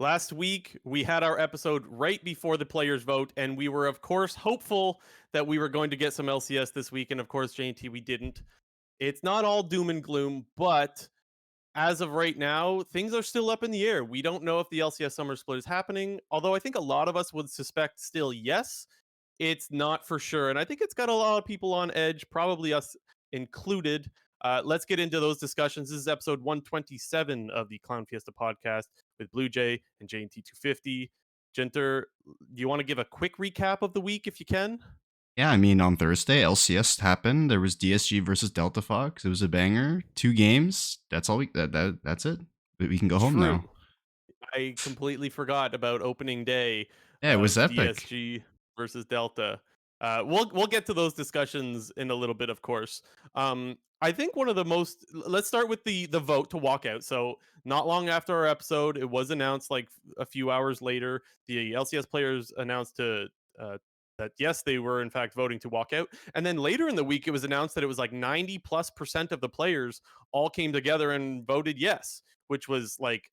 Last week, we had our episode right before the players vote, and we were, of course, hopeful that we were going to get some LCS this week, and of course, JT, we didn't. It's not all doom and gloom, but as of right now, things are still up in the air. We don't know if the LCS Summer Split is happening, although I think a lot of us would suspect still yes. It's not for sure, and I think it's got a lot of people on edge, probably us included. Let's get into those discussions. This is episode 127 of the Clown Fiesta podcast with Blue Jay and JNT250. Jinter, do you want to give a quick recap of the week if you can? Yeah, I mean, on Thursday, LCS happened. There was DSG versus Delta Fox. It was a banger. 2 games. That's all that's it. We can go home True. now. I completely forgot about opening day Yeah, it was of epic. DSG versus Delta. We'll get to those discussions in a little bit, of course. I think one of the most. Let's start with the vote to walk out. So not long after our episode, it was announced like a few hours later. The LCS players announced to. That yes, they were in fact voting to walk out. And then later in the week, it was announced that it was like 90+% of the players all came together and voted yes, which was like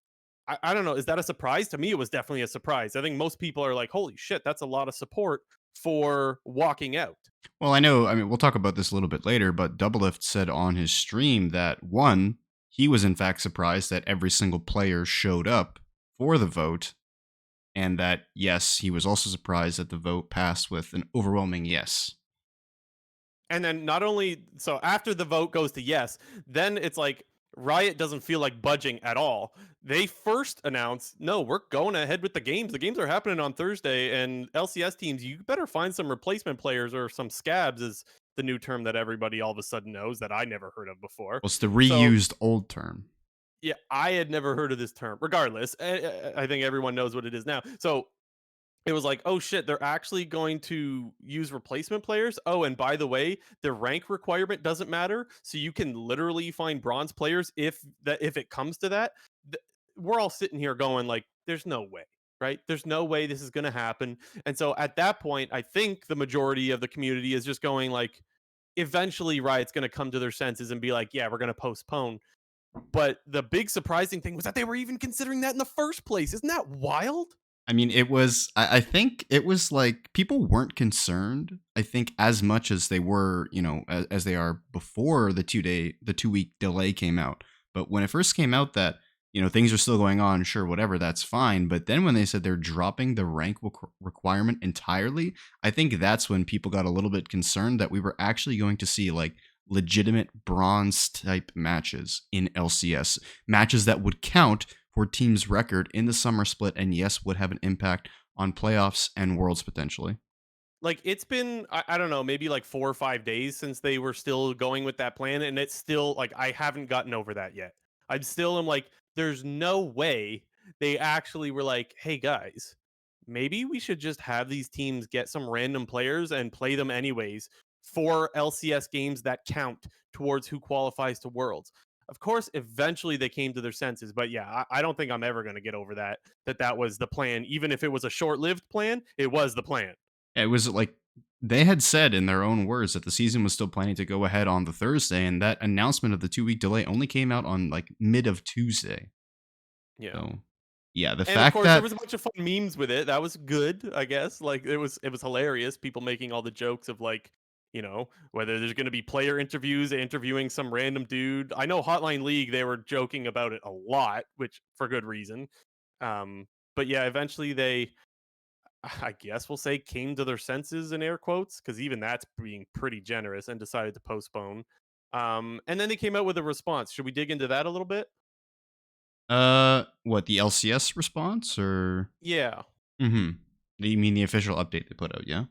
I don't know. Is that a surprise? To me, it was definitely a surprise. I think most people are like, holy shit, that's a lot of support for walking out. Well, I know. I mean, we'll talk about this a little bit later, but Doublelift said on his stream that one, he was in fact surprised that every single player showed up for the vote, and that yes, he was also surprised that the vote passed with an overwhelming yes. And then not only so after the vote goes to yes, then it's like Riot doesn't feel like budging at all. They first announced, no, we're going ahead with the games. The games are happening on Thursday, and LCS teams, you better find some replacement players or some scabs is the new term that everybody all of a sudden knows that I never heard of before. Well, it's the So reused old term. yeah, I had never heard of this term. Regardless, I think everyone knows what it is now. So it was like, oh shit, they're actually going to use replacement players. Oh, and by the way, the rank requirement doesn't matter, so you can literally find bronze players if it comes to that. We're all sitting here going like, there's no way, right? There's no way this is going to happen. And so at that point, I think the majority of the community is just going like, eventually Riot's going to come to their senses and be like, yeah, we're going to postpone. But the big surprising thing was that they were even considering that in the first place. Isn't that wild? I mean, it was. I think it was like people weren't concerned. I think as much as they were, as they are before the 2 week delay came out. But when it first came out that things are still going on, sure, whatever, that's fine. But then when they said they're dropping the rank requirement entirely, I think that's when people got a little bit concerned that we were actually going to see like legitimate bronze type matches in LCS, matches that would count for team's record in the summer split, and yes, would have an impact on playoffs and worlds potentially. Like it's been I don't know, maybe like 4 or 5 days since they were still going with that plan, and it's still like I haven't gotten over that yet. I'm still am like, there's no way they actually were like, hey guys, maybe we should just have these teams get some random players and play them anyways for LCS games that count towards who qualifies to worlds. Of course, eventually they came to their senses, but yeah, I don't think I'm ever going to get over that was the plan. Even if it was a short-lived plan, it was the plan. It was like they had said in their own words that the season was still planning to go ahead on the Thursday, and that announcement of the 2 week delay only came out on like mid of Tuesday. Yeah. So yeah, the And of fact course, there that was a bunch of fun memes with it. That was good, I guess. Like it was hilarious. People making all the jokes of like, whether there's going to be player interviews, interviewing some random dude. I know Hotline League, they were joking about it a lot, which for good reason. But yeah, eventually they, I guess we'll say, came to their senses in air quotes, because even that's being pretty generous, and decided to postpone. And then they came out with a response. Should we dig into that a little bit? what, the LCS response or Yeah. mm-hmm. You mean the official update they put out, yeah?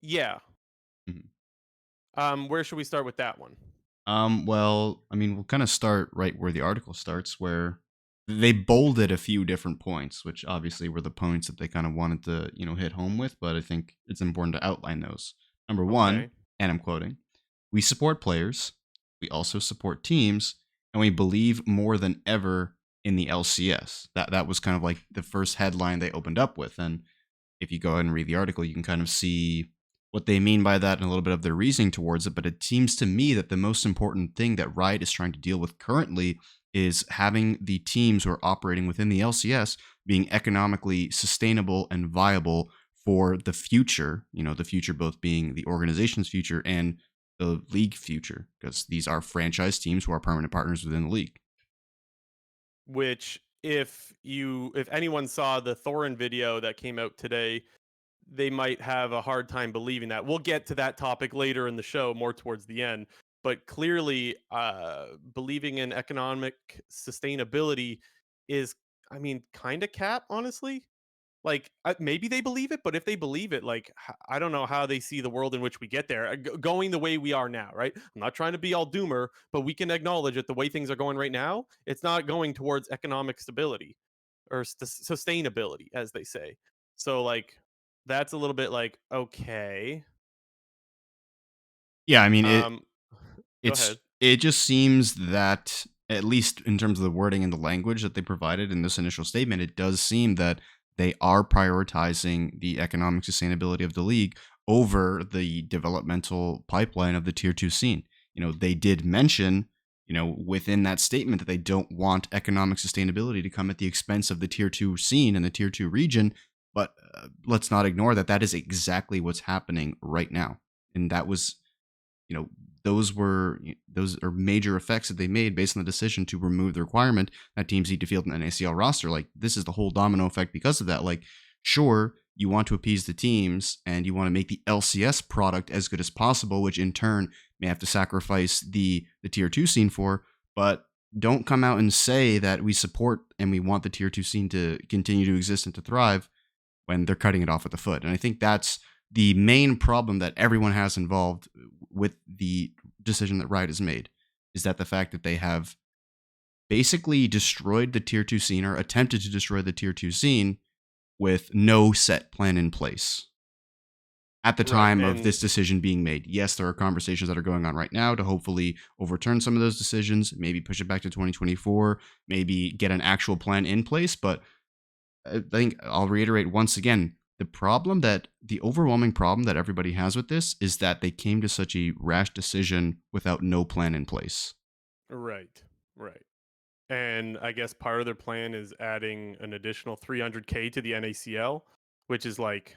Yeah. Mhm. Where should we start with that one? Well, I mean, we'll kind of start right where the article starts, where they bolded a few different points, which obviously were the points that they kind of wanted to, hit home with, but I think it's important to outline those. Number one, Okay. and I'm quoting, we support players, we also support teams, and we believe more than ever in the LCS. That was kind of like the first headline they opened up with. And if you go ahead and read the article, you can kind of see what they mean by that and a little bit of their reasoning towards it. But it seems to me that the most important thing that Riot is trying to deal with currently is having the teams who are operating within the LCS being economically sustainable and viable for the future, the future both being the organization's future and the league future, because these are franchise teams who are permanent partners within the league. Which if anyone saw the Thorin video that came out today, they might have a hard time believing that. We'll get to that topic later in the show, more towards the end. But clearly, believing in economic sustainability is, I mean, kind of cap, honestly. Like, maybe they believe it, but if they believe it, like, I don't know how they see the world in which we get there, going the way we are now, right? I'm not trying to be all doomer, but we can acknowledge that the way things are going right now, it's not going towards economic stability or sustainability, as they say. So, like, that's a little bit like, okay. Yeah, I mean Um, go it's ahead. it just seems that, at least in terms of the wording and the language that they provided in this initial statement, it does seem that they are prioritizing the economic sustainability of the league over the developmental pipeline of the tier 2 scene. They did mention, within that statement, that they don't want economic sustainability to come at the expense of the tier 2 scene and the tier 2 region, but let's not ignore that that is exactly what's happening right now. And that was, you know those are major effects that they made based on the decision to remove the requirement that teams need to field an NACL roster. Like, this is the whole domino effect because of that. Like, sure, you want to appease the teams and you want to make the LCS product as good as possible, which in turn may have to sacrifice the tier 2 scene for, but don't come out and say that we support and we want the tier 2 scene to continue to exist and to thrive when they're cutting it off at the foot. And I think that's the main problem that everyone has involved with the decision that Riot has made, is that the fact that they have basically destroyed the tier 2 scene, or attempted to destroy the tier 2 scene, with no set plan in place at the Right. time of And this decision being made. Yes, there are conversations that are going on right now to hopefully overturn some of those decisions, maybe push it back to 2024, maybe get an actual plan in place, but I think I'll reiterate once again, the overwhelming problem that everybody has with this is that they came to such a rash decision without no plan in place. right, right. And I guess part of their plan is adding an additional 300K to the NACL, which is like,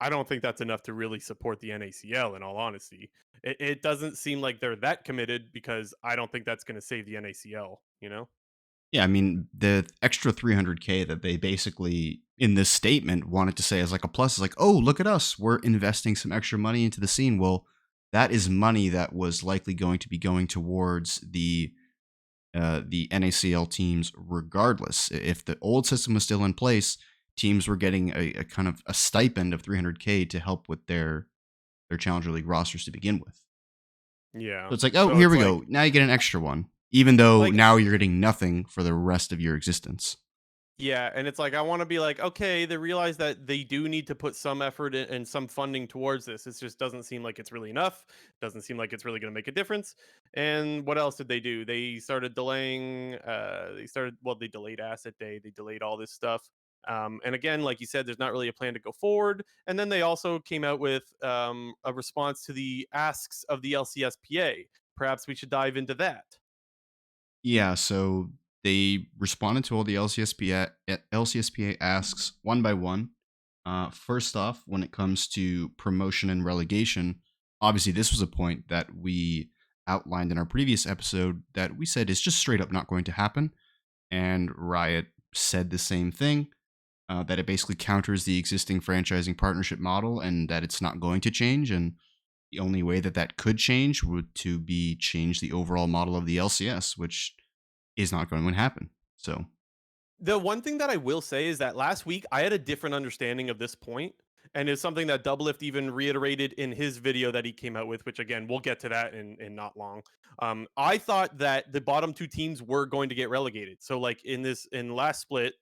I don't think that's enough to really support the NACL, in all honesty. It doesn't seem like they're that committed, because I don't think that's going to save the NACL, you know? Yeah, I mean, the extra 300K that they basically in this statement wanted to say as like a plus is like, oh, look at us, we're investing some extra money into the scene. Well, that is money that was likely going to be going towards the NACL teams regardless. If the old system was still in place, teams were getting a kind of a stipend of 300K to help with their Challenger League rosters to begin with. Yeah. So it's like, oh, So here it's we go. like, Now you get an extra one, even though like, now you're getting nothing for the rest of your existence. yeah, and it's like, I want to be like, okay, they realize that they do need to put some effort and some funding towards this. It just doesn't seem like it's really enough. Doesn't seem like it's really going to make a difference. And what else did they do? They started delaying. They delayed Asset Day. They delayed all this stuff. And again, like you said, there's not really a plan to go forward. And then they also came out with a response to the asks of the LCSPA. Perhaps we should dive into that. Yeah, so they responded to all the LCSPA asks one by one. First off, when it comes to promotion and relegation, obviously this was a point that we outlined in our previous episode that we said is just straight up not going to happen. And Riot said the same thing, that it basically counters the existing franchising partnership model and that it's not going to change. And the only way that that could change would to be change the overall model of the LCS, which is not going to happen. So The one thing that I will say is that last week I had a different understanding of this point, and it's something that Doublelift even reiterated in his video that he came out with, which again we'll get to that in not long. I thought that the bottom two teams were going to get relegated. So like in last split,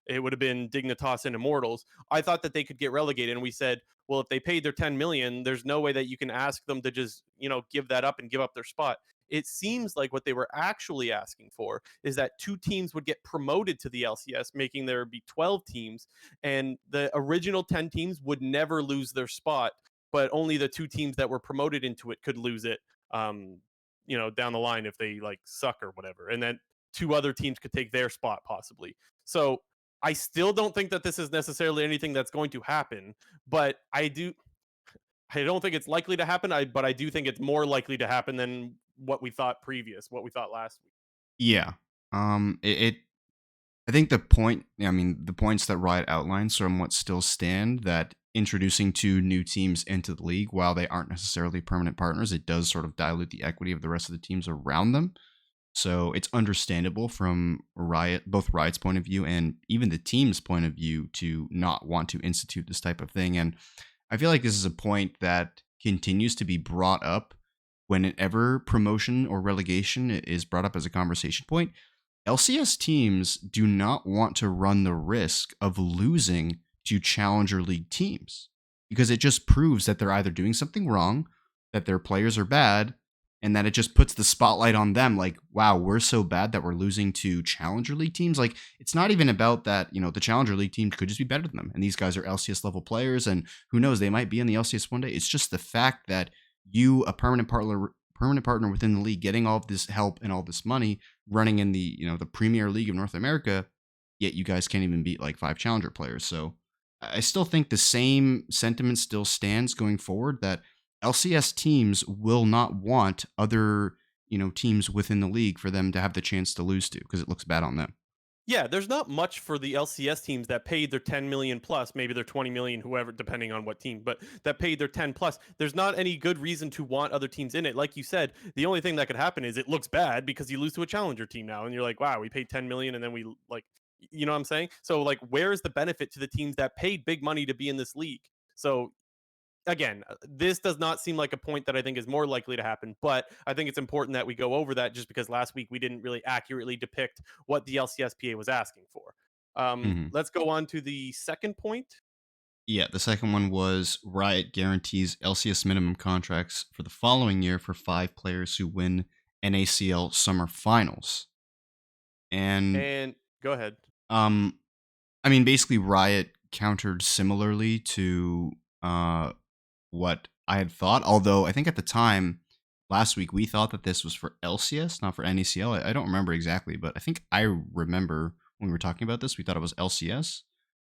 it would have been Dignitas and Immortals. I thought that they could get relegated, and we said, well, if they paid their 10 million, there's no way that you can ask them to just give that up and give up their spot. It seems like what they were actually asking for is that two teams would get promoted to the LCS, making there be 12 teams, and the original 10 teams would never lose their spot, but only the two teams that were promoted into it could lose it. Down the line if they like suck or whatever. And then two other teams could take their spot possibly. So I still don't think that this is necessarily anything that's going to happen, but I don't think it's likely to happen. But I do think it's more likely to happen than what we thought last week. Yeah. It I think the point, I mean, the points that Riot outlines somewhat still stand, that introducing two new teams into the league, while they aren't necessarily permanent partners, it does sort of dilute the equity of the rest of the teams around them. So it's understandable from both Riot's point of view and even the team's point of view, to not want to institute this type of thing. And I feel like this is a point that continues to be brought up whenever promotion or relegation is brought up as a conversation point. LCS teams do not want to run the risk of losing to Challenger League teams, because it just proves that they're either doing something wrong, that their players are bad, and that it just puts the spotlight on them. Like, wow, we're so bad that we're losing to Challenger League teams. Like, it's not even about that, the Challenger League team could just be better than them. And these guys are LCS level players, and who knows, they might be in the LCS one day. It's just the fact that you, a permanent partner within the league, getting all of this help and all this money, running in the Premier League of North America, yet you guys can't even beat like 5 Challenger players. So I still think the same sentiment still stands going forward, that LCS teams will not want other teams within the league for them to have the chance to lose to, because it looks bad on them. Yeah, there's not much for the LCS teams that paid their 10 million plus, maybe their 20 million, whoever, depending on what team, but that paid their 10 plus. There's not any good reason to want other teams in it. Like you said, the only thing that could happen is it looks bad because you lose to a challenger team now, and you're like, wow, we paid 10 million, and then we like, you know what I'm saying? So like, where is the benefit to the teams that paid big money to be in this league? So again, this does not seem like a point that I think is more likely to happen, but I think it's important that we go over that, just because last week we didn't really accurately depict what the LCSPA was asking for. Hmm. Let's go on to the second point. Yeah, the second one was Riot guarantees LCS minimum contracts for the following year for 5 players who win NACL Summer Finals. And And go ahead. um, I mean, basically, Riot countered similarly to what I had thought. Although I think at the time last week we thought that this was for LCS, not for NACL. I don't remember exactly, but I think I remember when we were talking about this, we thought it was LCS.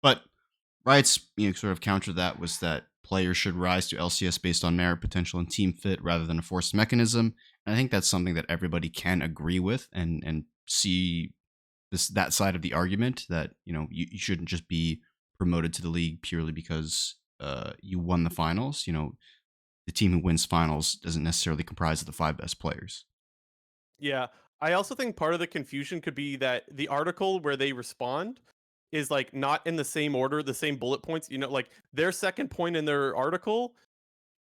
But Riot's sort of counter to that was that players should rise to LCS based on merit, potential, and team fit rather than a forced mechanism. And I think that's something that everybody can agree with, and see that side of the argument, that you shouldn't just be promoted to the league purely because you won the finals. The team who wins finals doesn't necessarily comprise of the 5 best players. Yeah. I also think part of the confusion could be that the article where they respond is like not in the same order, the same bullet points. Like their second point in their article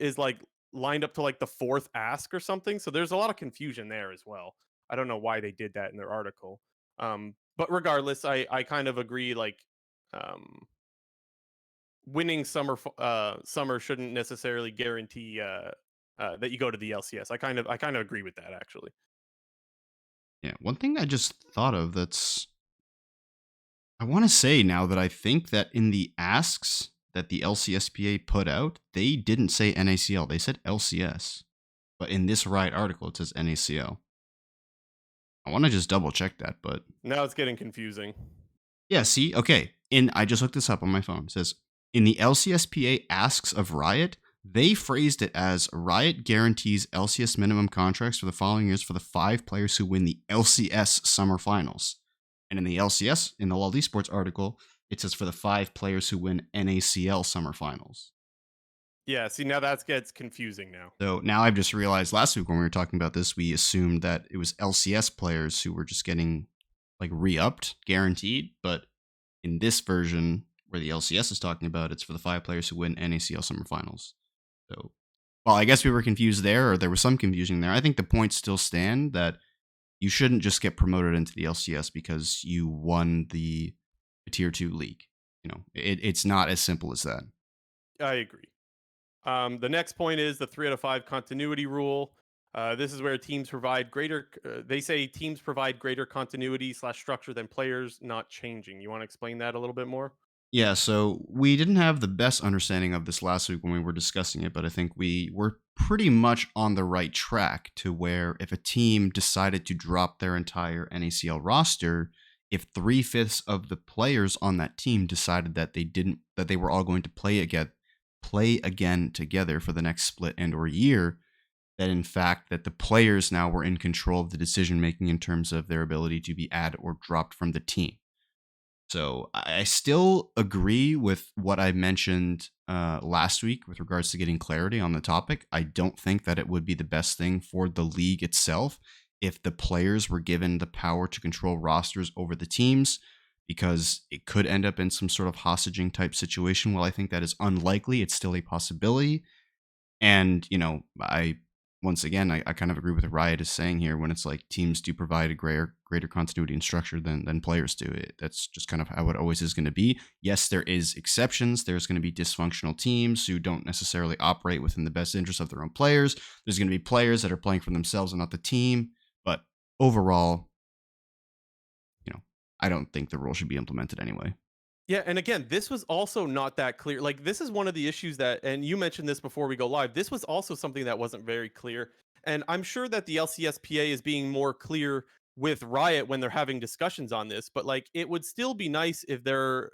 is like lined up to like the fourth ask or something. So there's a lot of confusion there as well. I don't know why they did that in their article. But regardless, I kind of agree. Like, um, winning summer shouldn't necessarily guarantee that you go to the LCS. I kind of agree with that actually. Yeah, one thing I just thought of, I want to say now that I think that in the asks that the LCSPA put out, they didn't say NACL, they said LCS. But in this Riot article, it says NACL. I want to just double check that, but Now it's getting confusing. yeah, see, okay. I just looked this up on my phone. It says in the LCSPA asks of Riot, they phrased it as Riot guarantees LCS minimum contracts for the following years for the 5 players who win the LCS Summer Finals. And in the LCS, in the World Esports article, it says for the 5 players who win NACL Summer Finals. Yeah, see, now that gets confusing now. So now I've just realized, last week when we were talking about this, we assumed that it was LCS players who were just getting like re-upped, guaranteed. But in this version, where the LCS is talking about, it's for the 5 players who win NACL Summer Finals. So, well, I guess we were confused there, or there was some confusion there. I think the points still stand that you shouldn't just get promoted into the LCS because you won the Tier 2 league. It's not as simple as that. I agree. The next point is the 3 out of 5 continuity rule. This is where teams provide greater. They say teams provide greater continuity/structure than players, not changing. You want to explain that a little bit more? Yeah, so we didn't have the best understanding of this last week when we were discussing it, but I think we were pretty much on the right track to where if a team decided to drop their entire NACL roster, if 3/5 of the players on that team decided that they were all going to play again together for the next split and or year, that in fact that the players now were in control of the decision making in terms of their ability to be added or dropped from the team. So I still agree with what I mentioned last week with regards to getting clarity on the topic. I don't think that it would be the best thing for the league itself if the players were given the power to control rosters over the teams, because it could end up in some sort of hostage type situation. While I think that is unlikely, it's still a possibility. And, I once again I kind of agree with what Riot is saying here when it's like teams do provide a greater continuity and structure than players do. That's just kind of how it always is going to be. Yes, there is exceptions. There's going to be dysfunctional teams who don't necessarily operate within the best interest of their own players. There's going to be players that are playing for themselves and not the team. But overall, you know, I don't think the rule should be implemented anyway. Yeah, and again, this was also not that clear. Like, this is one of the issues that, and you mentioned this before we go live, this was also something that wasn't very clear. And I'm sure that the LCSPA is being more clear with Riot when they're having discussions on this, but like, it would still be nice if they're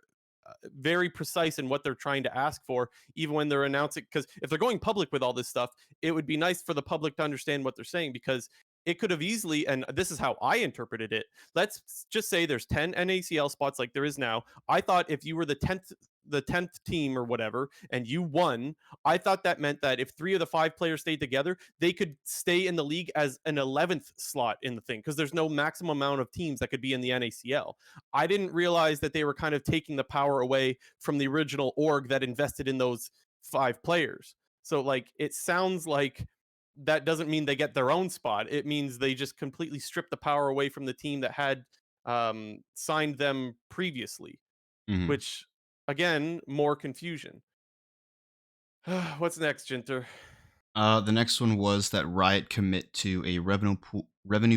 very precise in what they're trying to ask for, even when they're announcing. Because if they're going public with all this stuff, it would be nice for the public to understand what they're saying, because it could have easily, and this is how I interpreted it. Let's just say there's 10 NACL spots like there is now. I thought if you were the 10th team or whatever and you won, I thought that meant that if 3 of the 5 players stayed together, they could stay in the league as an 11th slot in the thing, because there's no maximum amount of teams that could be in the NACL. I didn't realize that they were kind of taking the power away from the original org that invested in those 5 players. So like, it sounds like that doesn't mean they get their own spot. It means they just completely strip the power away from the team that had signed them previously, Mhm. which again, more confusion. What's next, Jinter? The next one was that Riot commit to a revenue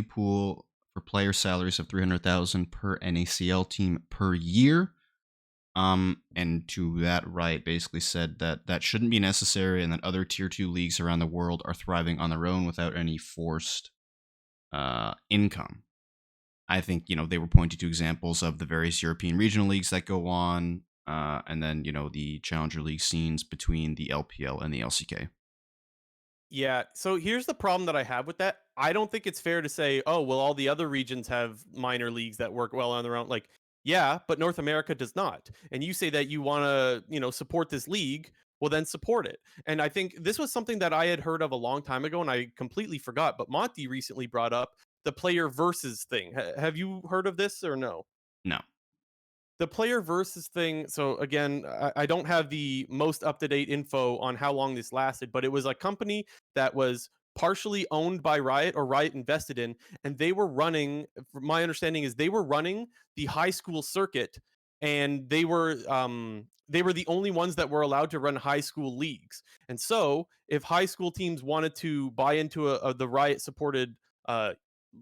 pool for player salaries of 300,000 per NACL team per year. And to that, Riot basically said that that shouldn't be necessary, and that other tier 2 leagues around the world are thriving on their own without any forced income. I think they were pointing to examples of the various European regional leagues that go on, and then the Challenger League scenes between the LPL and the LCK. Yeah. So here's the problem that I have with that. I don't think it's fair to say, oh, well, all the other regions have minor leagues that work well on their own. Like, yeah, but North America does not. And you say that you want to, support this league. Well, then support it. And I think this was something that I had heard of a long time ago and I completely forgot. But Monty recently brought up the player versus thing. Have you heard of this or no? No. The player versus thing. So again, I don't have the most up to date info on how long this lasted, but it was a company that was partially owned by Riot or Riot invested in, and they were running. From my understanding, is they were running the high school circuit, and they were the only ones that were allowed to run high school leagues. And so, if high school teams wanted to buy into the Riot supported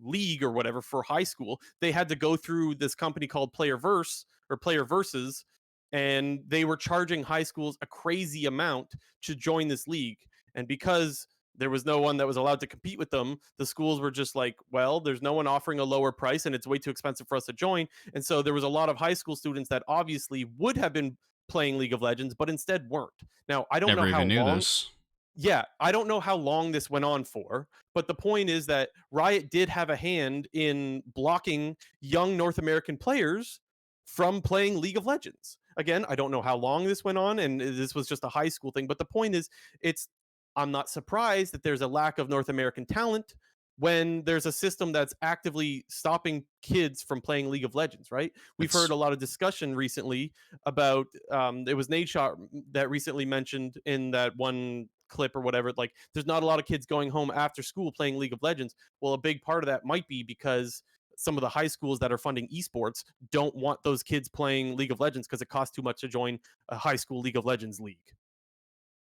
league or whatever for high school, they had to go through this company called Playerverse or Player Versus, and they were charging high schools a crazy amount to join this league. And because there was no one that was allowed to compete with them, the schools were just like, well, there's no one offering a lower price and it's way too expensive for us to join. And so there was a lot of high school students that obviously would have been playing League of Legends, but instead weren't. Now, I don't know Never how even knew long. this. Yeah, I don't know how long this went on for, but the point is that Riot did have a hand in blocking young North American players from playing League of Legends. Again, I don't know how long this went on, and this was just a high school thing, but the point is, it's I'm not surprised that there's a lack of North American talent when there's a system that's actively stopping kids from playing League of Legends, right? We've heard It's a lot of discussion recently about it was Nate Shot that recently mentioned in that one clip or whatever, like there's not a lot of kids going home after school playing League of Legends. Well, a big part of that might be because some of the high schools that are funding esports don't want those kids playing League of Legends because it costs too much to join a high school League of Legends league.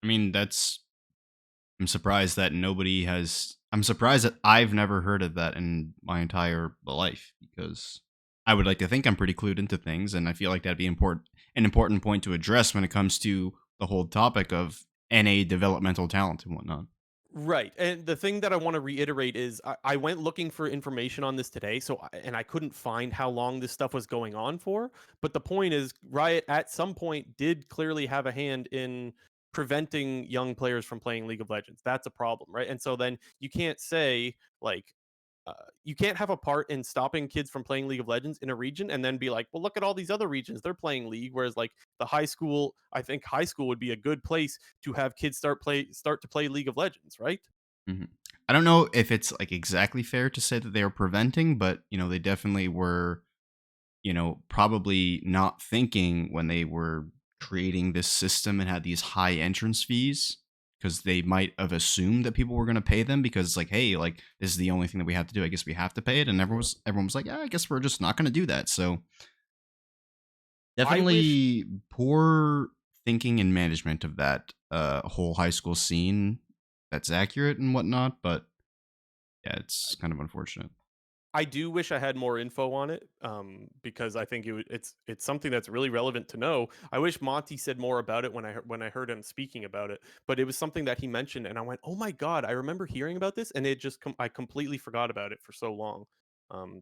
I mean, that's I'm surprised that nobody has I'm surprised that I've never heard of that in my entire life, because I would like to think I'm pretty clued into things, and I feel like that'd be an important point to address when it comes to the whole topic of NA developmental talent and whatnot. Right. And the thing that I want to reiterate is I went looking for information on this today, and I couldn't find how long this stuff was going on for. But the point is, Riot at some point did clearly have a hand in preventing young players from playing League of Legends. That's a problem, right? And so then you can't say like you can't have a part in stopping kids from playing League of Legends in a region and then be like, well, look at all these other regions, they're playing League. Whereas like the high school, I think high school would be a good place to have kids start to play League of Legends, right? Mhm. I don't know if it's like exactly fair to say that they were preventing, but they definitely were, probably not thinking when they were creating this system and had these high entrance fees because they might have assumed that people were going to pay them because like, hey, like this is the only thing that we have to do. I guess we have to pay it, and Yeah. everyone was like, yeah, I guess we're just not going to do that. So I wish definitely poor thinking and management of that whole high school scene. That's accurate and whatnot, but yeah, it's kind of unfortunate. I do wish I had more info on it, because I think it's something that's really relevant to know. I wish Monty said more about it when I heard him speaking about it, but it was something that he mentioned, and I went, "Oh my god, I remember hearing about this," and I completely forgot about it for so long.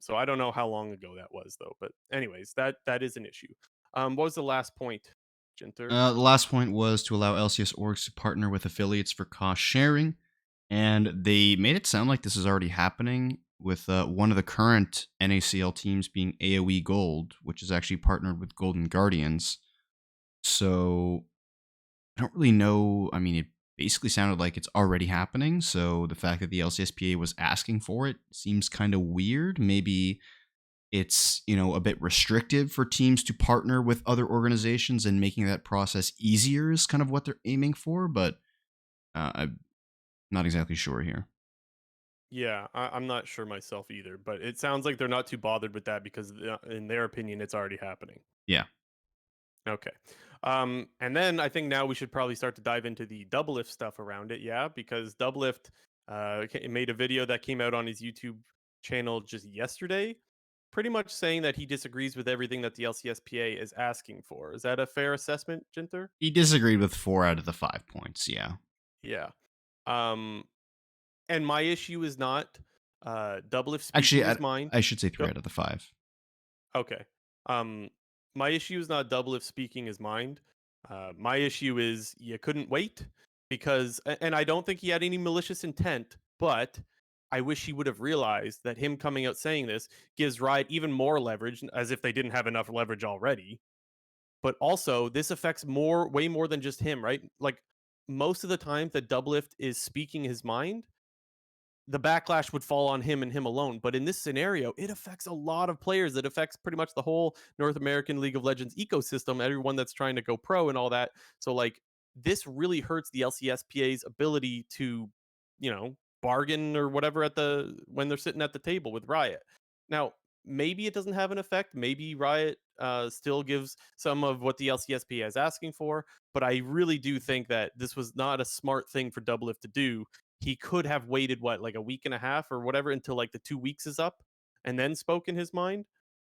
So I don't know how long ago that was though, but anyways, that is an issue. What was the last point, Jinter? The last point was to allow LCS orgs to partner with affiliates for cost sharing, and they made it sound like this is already happening with one of the current NACL teams being AOE Gold, which is actually partnered with Golden Guardians. So I don't really know. I mean, it basically sounded like it's already happening. So the fact that the LCSPA was asking for it seems kind of weird. Maybe it's a bit restrictive for teams to partner with other organizations, and making that process easier is kind of what they're aiming for, but I'm not exactly sure here. Yeah, I'm not sure myself either, but it sounds like they're not too bothered with that because in their opinion, it's already happening. Yeah. Okay. And then I think now we should probably start to dive into the Doublelift stuff around it. Yeah, because Doublelift made a video that came out on his YouTube channel just yesterday, pretty much saying that he disagrees with everything that the LCSPA is asking for. Is that a fair assessment, Jinter? He disagreed with 4 out of the 5 points, yeah. Yeah. Um, and my issue is not Doublelift Actually, speaking his mind. I should say 3 Go. out of the 5. Okay. Um, my issue is not Doublelift speaking his mind. My issue is you couldn't wait and I don't think he had any malicious intent, but I wish he would have realized that him coming out saying this gives Riot even more leverage, as if they didn't have enough leverage already. But also, this affects way more than just him, right? Like most of the time that Doublelift is speaking his mind, the backlash would fall on him and him alone. But in this scenario, it affects a lot of players. It affects pretty much the whole North American League of Legends ecosystem, everyone that's trying to go pro and all that. So like this really hurts the LCSPA's ability to, bargain or whatever at the when they're sitting at the table with Riot. Now, maybe it doesn't have an effect. Maybe Riot still gives some of what the LCSPA is asking for, but I really do think that this was not a smart thing for Doublelift to do. He could have waited like a week and a half or whatever until like the 2 weeks is up and then spoken his mind.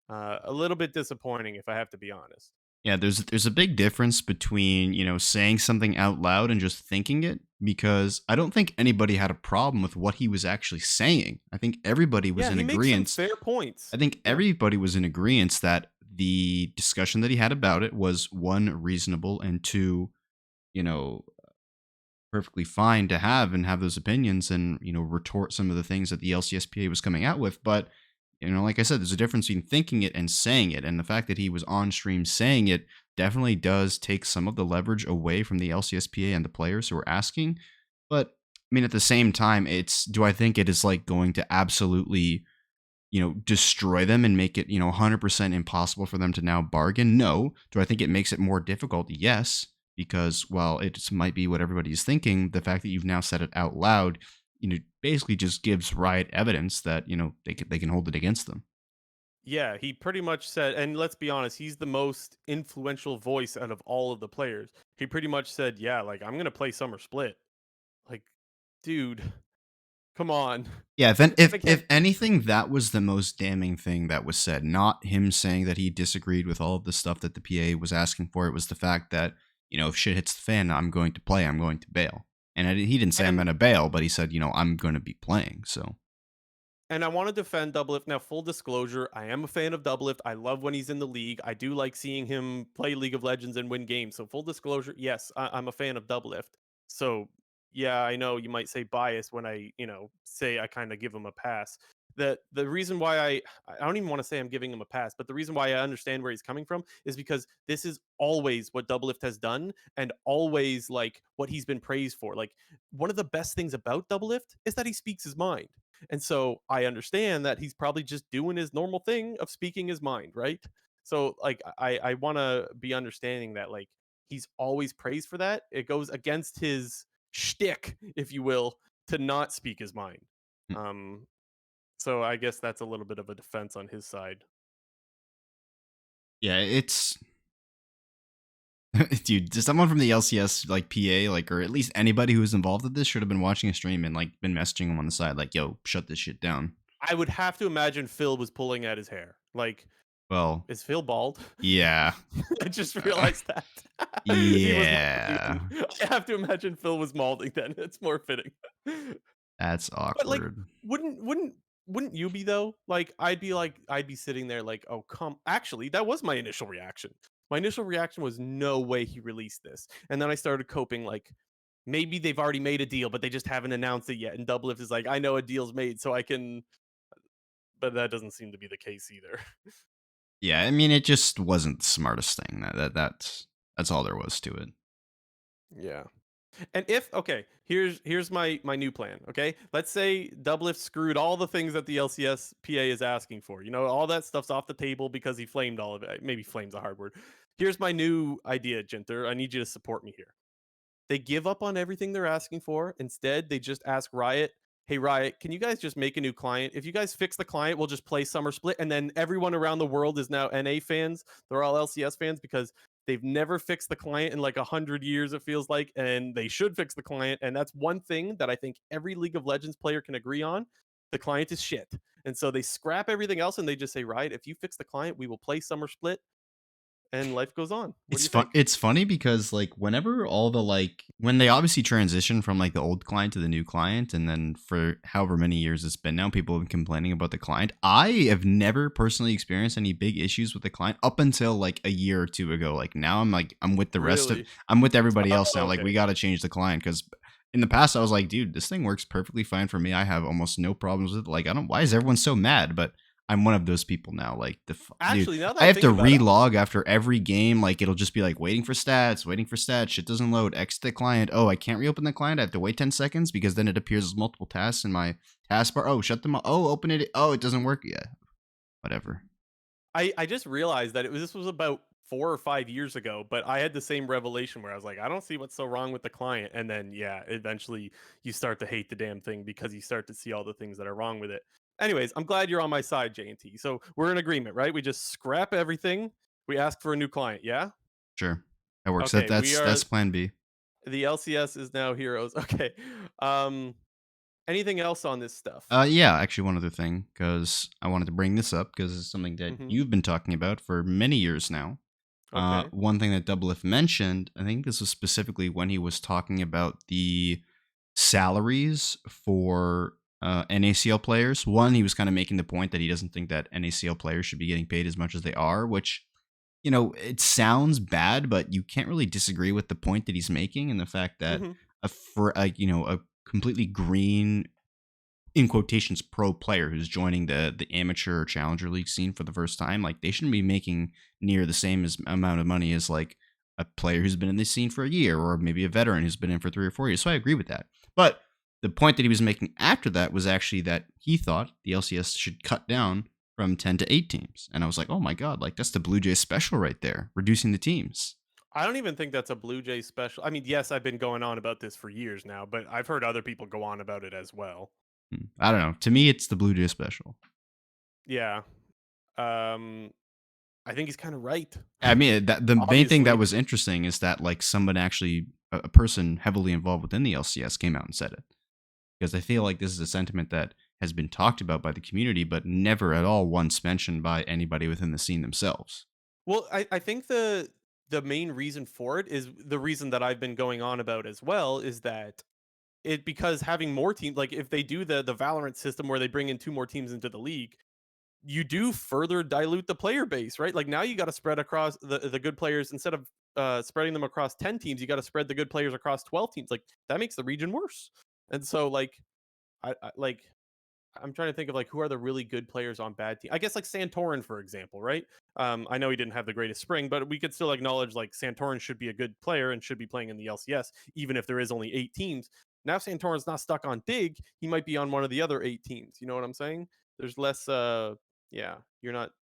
A little bit disappointing if I have to be honest. Yeah, there's a big difference between, saying something out loud and just thinking it, because I don't think anybody had a problem with what he was actually saying. I think everybody was Yeah, in he makes some agreement. fair points. I think Yeah. everybody was in agreement that the discussion that he had about it was, one, reasonable, and two, you know, perfectly fine to have those opinions and retort some of the things that the LCSPA was coming out with. But like I said, there's a difference between thinking it and saying it, and the fact that he was on stream saying it definitely does take some of the leverage away from the LCSPA and the players who are asking. But I mean, at the same time, it's do I think it is like going to absolutely destroy them and make it 100% impossible for them to now bargain? No. Do I think it makes it more difficult? Yes, because while it might be what everybody's thinking, the fact that you've now said it out loud, basically just gives Riot evidence that they can hold it against them. Yeah, he pretty much said, and let's be honest, he's the most influential voice out of all of the players. He pretty much said, "Yeah, like I'm gonna play Summer Split." Like, dude, Come on. Yeah, if If I if can't, anything, that was the most damning thing that was said. Not him saying that he disagreed with all of the stuff that the PA was asking for. It was the fact that, if shit hits the fan, I'm going to play. I'm going to bail. And he didn't say I'm and going to bail, but he said, I'm going to be playing. So And I want to defend Doublelift. Now, full disclosure, I am a fan of Doublelift. I love when he's in the league. I do like seeing him play League of Legends and win games. So, full disclosure, yes, I'm a fan of Doublelift. So, yeah, I know you might say bias when I, say I kind of give him a pass. The reason why I don't even want to say I'm giving him a pass, but the reason why I understand where he's coming from is because this is always what Doublelift has done and always like what he's been praised for. Like one of the best things about Doublelift is that he speaks his mind. And so I understand that he's probably just doing his normal thing of speaking his mind, right? So like I want to be understanding that like he's always praised for that. It goes against his shtick, if you will, to not speak his mind. Um, so I guess that's a little bit of a defense on his side. yeah, it's dude, someone from the LCS like PA, like, or at least anybody who was involved with this should have been watching a stream and like been messaging him on the side, like, yo, shut this shit down. I would have to imagine Phil was pulling at his hair. Like, Well, is Phil bald? yeah. I just Uh, realized that. He was molding yeah. then. I have to imagine Phil was molding then. It's more fitting. That's But like, awkward. wouldn't you be though? Like, I'd be sitting there like, oh come. Actually, that was my initial reaction. My initial reaction was no way he released this, and then I started coping like maybe they've already made a deal, but they just haven't announced it yet. And Doublelift is like, I know a deal's made, so I can. But that doesn't seem to be the case either. Yeah, I mean, it just wasn't the smartest thing. That's all there was to it. Yeah. And if okay, here's my new plan. Okay, let's say Doublelift screwed all the things that the LCSPA is asking for. You know, all that stuff's off the table because he flamed all of it. Maybe flame's a hard word. Here's my new idea, Jinter. I need you to support me here. They give up on everything they're asking for. Instead, they just ask Riot, "Hey Riot, can you guys just make a new client? If you guys fix the client, we'll just play Summer Split." And then everyone around the world is now NA fans. They're all LCS fans because they've never fixed the client in like 100 years. It feels like, and they should fix the client. And that's one thing that I think every League of Legends player can agree on. The client is shit, and so they scrap everything else and they just say, "Riot, if you fix the client, we will play Summer Split." And life goes on. What do It's you fun. think? It's funny because like whenever all the like when they obviously transition from like the old client to the new client, and then for however many years it's been now, people have been complaining about the client. I have never personally experienced any big issues with the client up until like a year or two ago. Like now I'm with the rest of Really? I'm with everybody else Oh, now. Like we okay. got to change the client because in the past I was like, dude, this thing works perfectly fine for me. I have almost no problems with it. Like I don't. Why is everyone so mad? But I'm one of those people now. Like dude, Actually, now that I I have to think about it, relog after every game. Like it'll just be like waiting for stats, waiting for stats. Shit doesn't load. Exit the client. Oh, I can't reopen the client. I have to wait 10 seconds because then it appears as multiple tasks in my taskbar. Oh, shut them. Oh, open it. Oh, it doesn't work. Yeah, whatever. I just realized that this was about 4 or 5 years ago, but I had the same revelation where I was like, I don't see what's so wrong with the client. And then yeah, eventually you start to hate the damn thing because you start to see all the things that are wrong with it. Anyways, I'm glad you're on my side, J&T. So we're in agreement, right? We just scrap everything. We ask for a new client. Yeah. Sure, that works. Okay. We are That's Plan B. the LCS is now heroes. Okay. Um. Anything else on this stuff? Yeah, actually, one other thing because I wanted to bring this up because it's something that Mm-hmm. you've been talking about for many years now. Okay. One thing that Doublelift mentioned, I think this was specifically when he was talking about the salaries for NACL players. One, he was kind of making the point that he doesn't think that NACL players should be getting paid as much as they are, which, it sounds bad, but you can't really disagree with the point that he's making and the fact that Mm-hmm. a completely green in quotations pro player who's joining the amateur or challenger league scene for the first time, like they shouldn't be making near the same amount of money as like a player who's been in this scene for a year or maybe a veteran who's been in for 3 or 4 years. So I agree with that. But the point that he was making after that was actually that he thought the LCS should cut down from 10 to 8 teams. And I was like, oh my God, like that's the Blue Jays special right there, reducing the teams. I don't even think that's a Blue Jays special. I mean, yes, I've been going on about this for years now, but I've heard other people go on about it as well. I don't know. To me, it's the Blue Jays special. Yeah. Um I think he's kind of right. I mean, the main thing that Obviously. was interesting is that like someone actually, a person heavily involved within the LCS came out and said it. because I feel like this is a sentiment that has been talked about by the community, but never at all once mentioned by anybody within the scene themselves. Well, I think the main reason for it is the reason that I've been going on about as well, is that because having more teams, like if they do the Valorant system where they bring in 2 more teams into the league, you do further dilute the player base, right? Like now you got to spread across the good players instead of spreading them across 10 teams, you got to spread the good players across 12 teams. Like that makes the region worse. And so like like I'm trying to think of like who are the really good players on bad teams. I guess like Santorin, for example, right? I know he didn't have the greatest spring, but we could still acknowledge like Santorin should be a good player and should be playing in the LCS, even if there is only 8 teams. Now Santorin's not stuck on Dig; he might be on one of the other 8 teams. You know what I'm saying? There's less. Yeah, you're not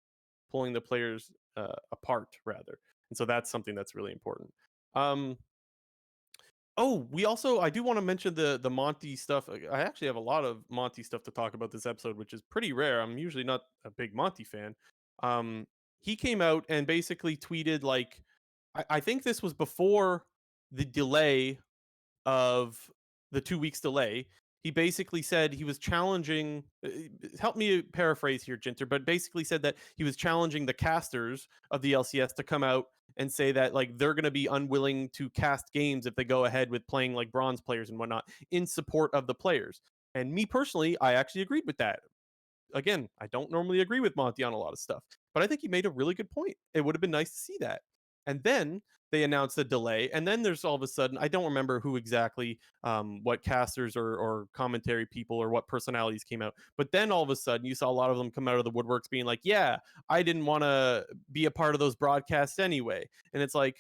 pulling the players apart rather, and so that's something that's really important. Um, Oh, we also I do want to mention the Monty stuff. I actually have a lot of Monty stuff to talk about this episode, which is pretty rare. I'm usually not a big Monty fan. Um, he came out and basically tweeted like I think this was before the delay of the 2 weeks delay. He basically said he was challenging. Help me paraphrase here, Jinter, but basically said that he was challenging the casters of the LCS to come out and say that like they're going to be unwilling to cast games if they go ahead with playing like bronze players and whatnot in support of the players. And me personally, I actually agreed with that. Again, I don't normally agree with Monty on a lot of stuff, but I think he made a really good point. It would have been nice to see that. And then they announced a delay, and then there's all of a sudden, I don't remember who exactly, what casters or commentary people or what personalities came out, but then all of a sudden you saw a lot of them come out of the woodworks being like, yeah, I didn't want to be a part of those broadcasts anyway. And it's like,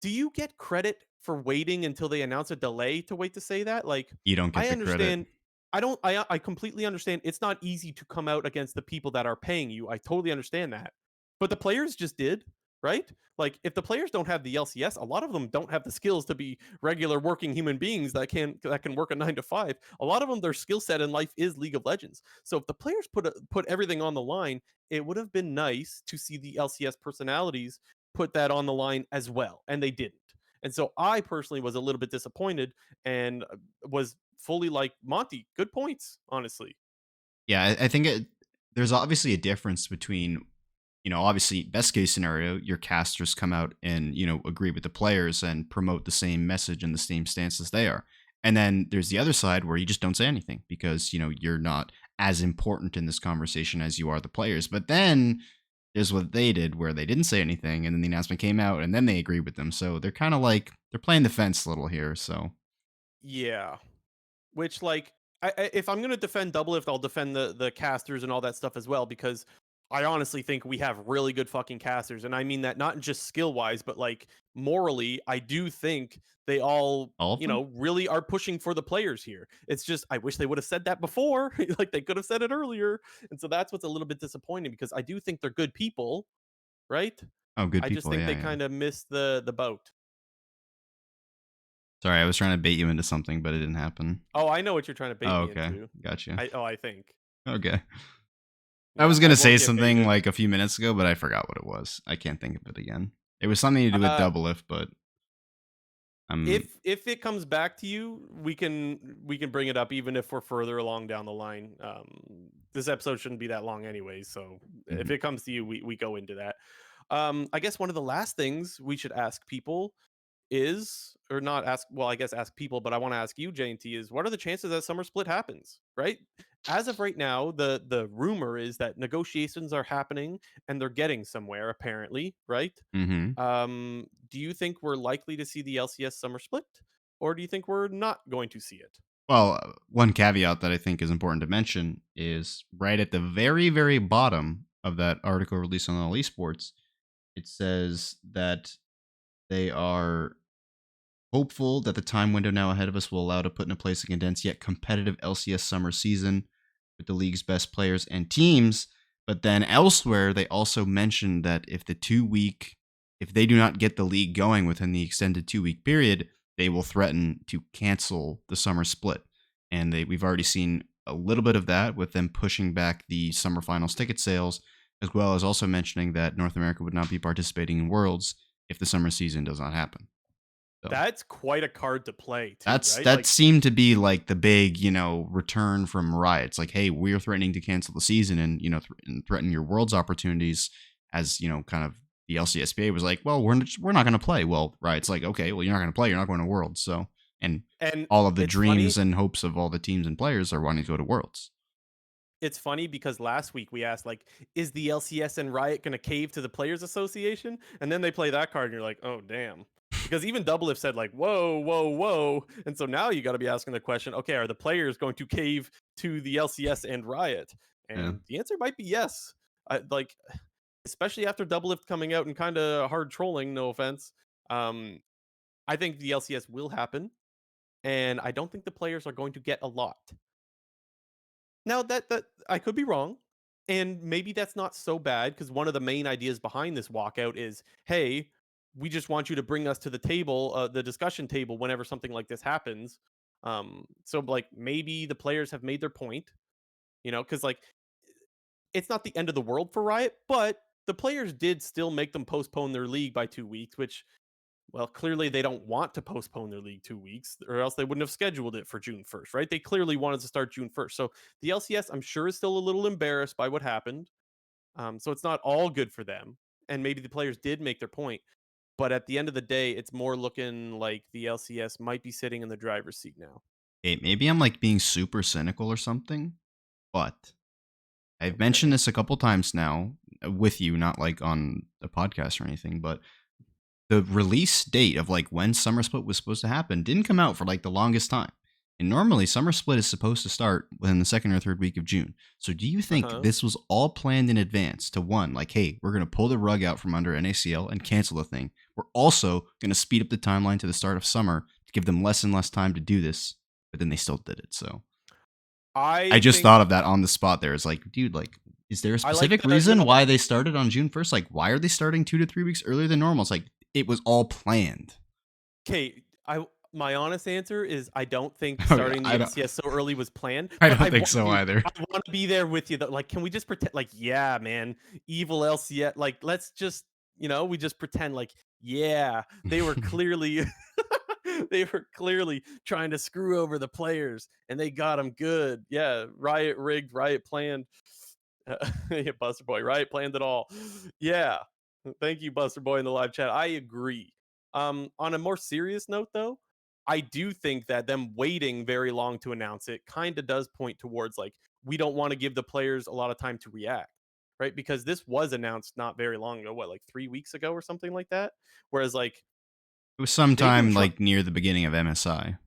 do you get credit for waiting until they announce a delay to wait to say that? Like, You don't get I the credit. understand. I don't. I completely understand. It's not easy to come out against the people that are paying you. I totally understand that. But the players just did, right? Like, if the players don't have the LCS, a lot of them don't have the skills to be regular working human beings that can work a 9 to 5. A lot of them, their skill set in life is League of Legends. So if the players put everything on the line, it would have been nice to see the LCS personalities put that on the line as well, and they didn't. And so I personally was a little bit disappointed and was fully like, Monty, good points, honestly. Yeah, I think there's obviously a difference between, obviously best case scenario, your casters come out and, agree with the players and promote the same message and the same stance as they are. And then there's the other side where you just don't say anything because, you're not as important in this conversation as you are the players. But then there's what they did where they didn't say anything and then the announcement came out and then they agreed with them. So they're kind of like they're playing the fence a little here. So Yeah. Which like if I'm gonna defend Doublelift, I'll defend the casters and all that stuff as well, because I honestly think we have really good fucking casters, and I mean that not just skill wise, but like morally. I do think they all, all of them. really are pushing for the players here. It's just I wish they would have said that before, like they could have said it earlier, and so that's what's a little bit disappointing because I do think they're good people, right? Oh, good I just people. think Yeah, they yeah. kind of missed the boat. Sorry, I was trying to bait you into something, but it didn't happen. Oh, I know what you're trying to bait Oh, me okay. into. Gotcha. I think. Okay. I Yeah, was I gonna say won't get something baited. like a few minutes ago, but I forgot what it was. I can't think of it again. It was something to do with Uh, Doublelift, but I'm if it comes back to you, we can bring it up even if we're further along down the line. This episode shouldn't be that long anyway, so if mhm. it comes to you, we go into that. I guess one of the last things we should ask people is, or not ask, well, I guess ask people, but I want to ask you, JNT, is what are the chances that summer split happens, right? As of right now, the rumor is that negotiations are happening and they're getting somewhere apparently, right? Mhm. Do you think we're likely to see the LCS summer split, or do you think we're not going to see it? Well, one caveat that I think is important to mention is right at the very, very bottom of that article released on all esports, it says that they are hopeful that the time window now ahead of us will allow to put into place a condensed yet competitive LCS summer season with the league's best players and teams. But then elsewhere, they also mentioned that if they do not get the league going within the extended 2 week period, they will threaten to cancel the summer split. And we've already seen a little bit of that with them pushing back the summer finals ticket sales, as well as also mentioning that North America would not be participating in Worlds if the summer season does not happen. So That's quite a card to play too, that's right? that Like, seemed to be like the big, return from Riot. It's like, hey, we're threatening to cancel the season and and threaten your world's opportunities. As kind of the LCSPA was like, well, we're not going to play. Well, Riot's like, okay, well, you're not going to play. You're not going to Worlds. So, and and all of the it's funny dreams and hopes of all the teams and players are wanting to go to Worlds. it's funny because last week we asked like, is the LCS and Riot going to cave to the Players Association? And then they play that card, and you're like, oh damn. Because even Doublelift said like, whoa, whoa, whoa. And so now you got to be asking the question, okay, are the players going to cave to the LCS and Riot? Yeah. And the answer might be yes. Like, especially after Doublelift coming out and kind of hard trolling, no offense. Um, I think the LCS will happen, and I don't think the players are going to get a lot. Now that I could be wrong, and maybe that's not so bad because one of the main ideas behind this walkout is, hey, we just want you to bring us to the table, the discussion table, whenever something like this happens. So like maybe the players have made their point, because like it's not the end of the world for Riot, but the players did still make them postpone their league by 2 weeks, which well, clearly they don't want to postpone their league 2 weeks, or else they wouldn't have scheduled it for June 1st, right? They clearly wanted to start June 1st. So the LCS, I'm sure, is still a little embarrassed by what happened. So it's not all good for them. And maybe the players did make their point. But at the end of the day, it's more looking like the LCS might be sitting in the driver's seat now. Hey, maybe I'm like being super cynical or something, but I've mentioned Okay. this a couple times now with you, not like on the podcast or anything, but the release date of like when Summer Split was supposed to happen didn't come out for like the longest time. And normally Summer Split is supposed to start within the second or third week of June. So do you Uh think huh. this was all planned in advance to one, like, hey, we're going to pull the rug out from under NACL and cancel the thing. We're also going to speed up the timeline to the start of summer to give them less and less time to do this, but then they still did it. So I I just thought of think that on the spot there. It's like, dude, like, is there a I like specific the, reason why they started on June 1st? Like, why are they starting 2 to 3 weeks earlier than normal? It's like, it was all planned. okay. My honest answer is I don't think Oh, yeah. starting the LCS so early was planned, I but don't think so either. I want to be there with you. Though. Like, can we just pretend? Like, yeah, man, evil LCS. Like, let's just we just pretend like, yeah, they were clearly they were clearly trying to screw over the players, and they got them good. Yeah, Riot rigged, Riot planned. Yeah, Buster Boy, Riot planned it all. Yeah, thank you, Buster Boy, in the live chat. I agree. On a more serious note, though, I do think that them waiting very long to announce it kind of does point towards like we don't want to give the players a lot of time to react, right? Because this was announced not very long ago, what, like 3 weeks ago or something like that. Whereas like It was they've been sometime trying. like near the beginning of MSI.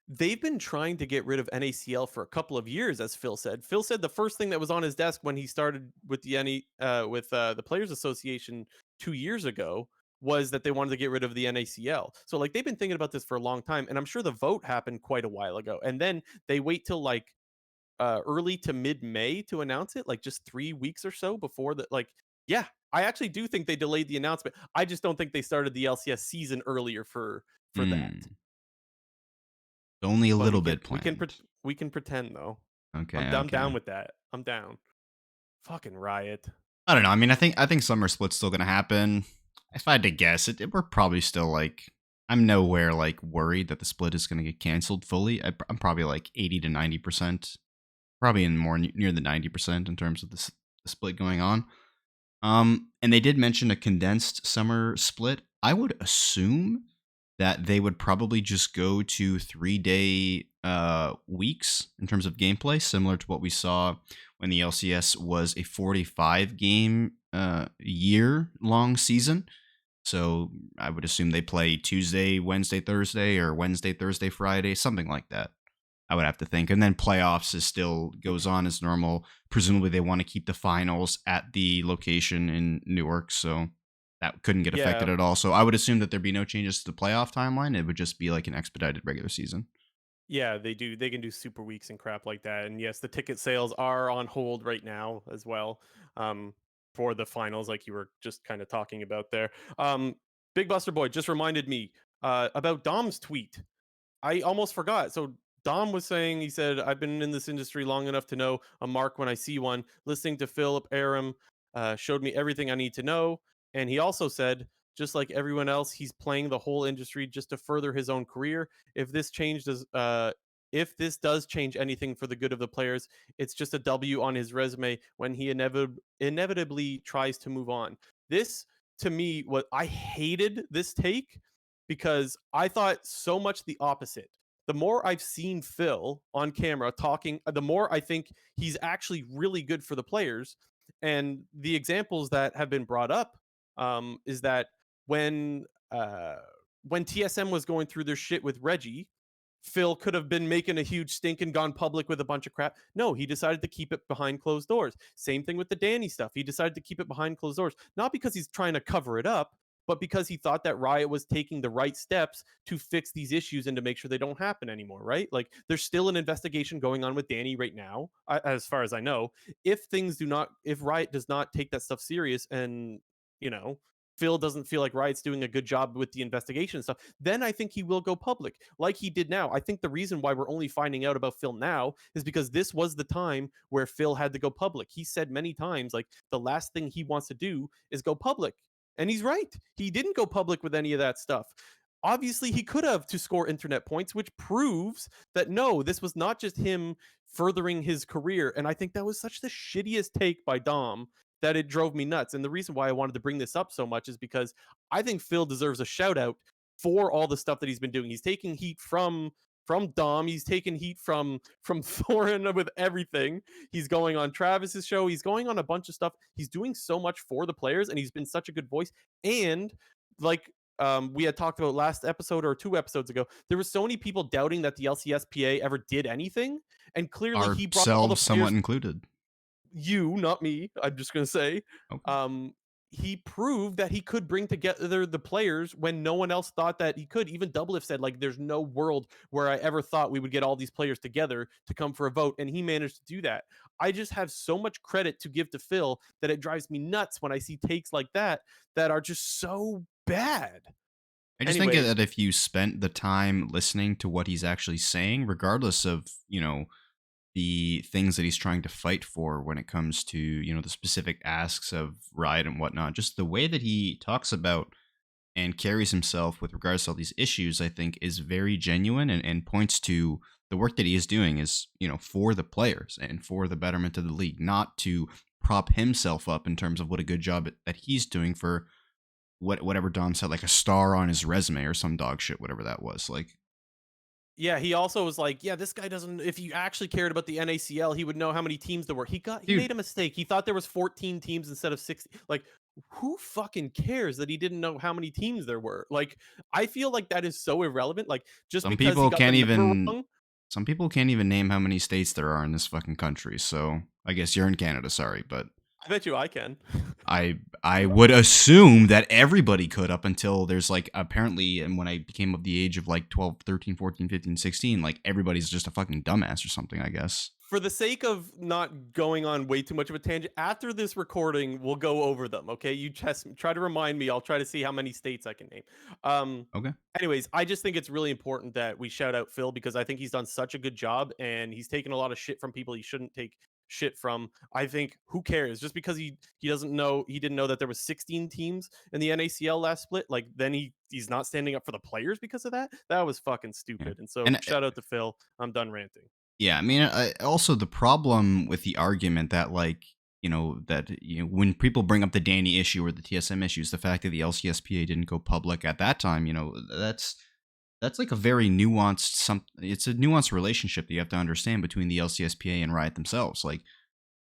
They've been trying to get rid of NACL for a couple of years, as Phil said. Phil said the first thing that was on his desk when he started with the Players Association 2 years ago was that they wanted to get rid of the NACL. So like they've been thinking about this for a long time, and I'm sure the vote happened quite a while ago. And then they wait till like early to mid May to announce it, like just 3 weeks or so before that. Like, yeah, I actually do think they delayed the announcement. I just don't think they started the LCS season earlier for that. Hmm. Only a But little bit planned. we can pretend though. Okay, I'm down okay. with that. I'm down. Fucking Riot. I don't know. I mean, I think Summer Split's still gonna happen. If I had to guess, we're probably still like, I'm nowhere like worried that the split is gonna get canceled fully. I'm probably like 80 to 90%, probably in more near the 90% in terms of the split going on. And they did mention a condensed summer split. I would assume that they would probably just go to 3 day weeks in terms of gameplay, similar to what we saw when the LCS was a 45 game year long season. So I would assume they play Tuesday, Wednesday, Thursday, or Wednesday, Thursday, Friday, something like that. I would have to think. And then playoffs is still goes on as normal. Presumably they want to keep the finals at the location in Newark, so that couldn't get affected Yeah, at all. So I would assume that there'd be no changes to the playoff timeline. It would just be like an expedited regular season. yeah, they do. They can do super weeks and crap like that. And yes, the ticket sales are on hold right now as well. For the finals, like you were just kind of talking about there. Big Buster Boy just reminded me about Dom's tweet. I almost forgot. So Dom was saying, he said, I've been in this industry long enough to know a mark when I see one. Listening to Philip Aram showed me everything I need to know. And he also said, just like everyone else. He's playing the whole industry just to further his own career. If this change does, if this does change anything for the good of the players, it's just a W on his resume when he inevitably tries to move on. This, to me, what I hated this take because I thought so much the opposite. The more I've seen Phil on camera talking, the more I think he's actually really good for the players. And the examples that have been brought up is that when uh, when TSM was going through their shit with Reggie, Phil could have been making a huge stink and gone public with a bunch of crap. No, he decided to keep it behind closed doors. Same thing with the Danny stuff. He decided to keep it behind closed doors, not because he's trying to cover it up, but because he thought that Riot was taking the right steps to fix these issues and to make sure they don't happen anymore, right? Like there's still an investigation going on with Danny right now, as far as I know. If Riot does not take that stuff serious and, you know, Phil doesn't feel like Riot's doing a good job with the investigation and stuff, then I think he will go public like he did now. I think the reason why we're only finding out about Phil now is because this was the time where Phil had to go public. He said many times, like, the last thing he wants to do is go public. And he's right. He didn't go public with any of that stuff. Obviously, he could have to score internet points, which proves that no, this was not just him furthering his career. And I think that was such the shittiest take by Dom that it drove me nuts. And the reason why I wanted to bring this up so much is because I think Phil deserves a shout out for all the stuff that he's been doing. He's taking heat from Dom. He's taking heat from Thorin with everything. He's going on Travis's show. He's going on a bunch of stuff. He's doing so much for the players, and he's been such a good voice. And like we had talked about last episode or 2 episodes ago, there were so many people doubting that the LCSPA ever did anything, and clearly he brought all the Ourselves players. somewhat included. You, not me. I'm just gonna say. Okay. He proved that he could bring together the players when no one else thought that he could. Even Doublelift said, like, there's no world where I ever thought we would get all these players together to come for a vote, and he managed to do that. I just have so much credit to give to Phil that it drives me nuts when I see takes like that that are just so bad. I just think Anyways, that if you spent the time listening to what he's actually saying, regardless of, the things that he's trying to fight for when it comes to, the specific asks of Riot and whatnot, just the way that he talks about and carries himself with regards to all these issues, I think is very genuine and points to the work that he is doing is, for the players and for the betterment of the league, not to prop himself up in terms of what a good job that he's doing for whatever Dom said, like a star on his resume or some dog shit, whatever that was. Like, yeah, he also was like, yeah, this guy doesn't. If he actually cared about the NACL, he would know how many teams there were. He dude, made a mistake. He thought there was 14 teams instead of 60. Like, who fucking cares that he didn't know how many teams there were? Like, I feel like that is so irrelevant. Like, just some because he people got the can't number even wrong. some people can't even name how many states there are in this fucking country. So I guess you're in Canada, sorry, but I bet you I can. I would assume that everybody could up until there's like apparently, and when I became of the age of like 12, 13, 14, 15, 16, like everybody's just a fucking dumbass or something, I guess. For the sake of not going on way too much of a tangent, after this recording, we'll go over them. Okay, you just try to remind me. I'll try to see how many states I can name. Okay. Anyways, I just think it's really important that we shout out Phil because I think he's done such a good job and he's taken a lot of shit from people he shouldn't take shit from. I think who cares? Just because he didn't know that there was 16 teams in the NACL last split, like then he's not standing up for the players because of that. That was fucking Yeah. stupid. And so And shout out to Phil. I'm done ranting. yeah, I mean, also the problem with the argument that like, when people bring up the Danny issue or the TSM issues, the fact that the LCSPA didn't go public at that time, that's like a very nuanced it's a nuanced relationship that you have to understand between the LCSPA and Riot themselves. Like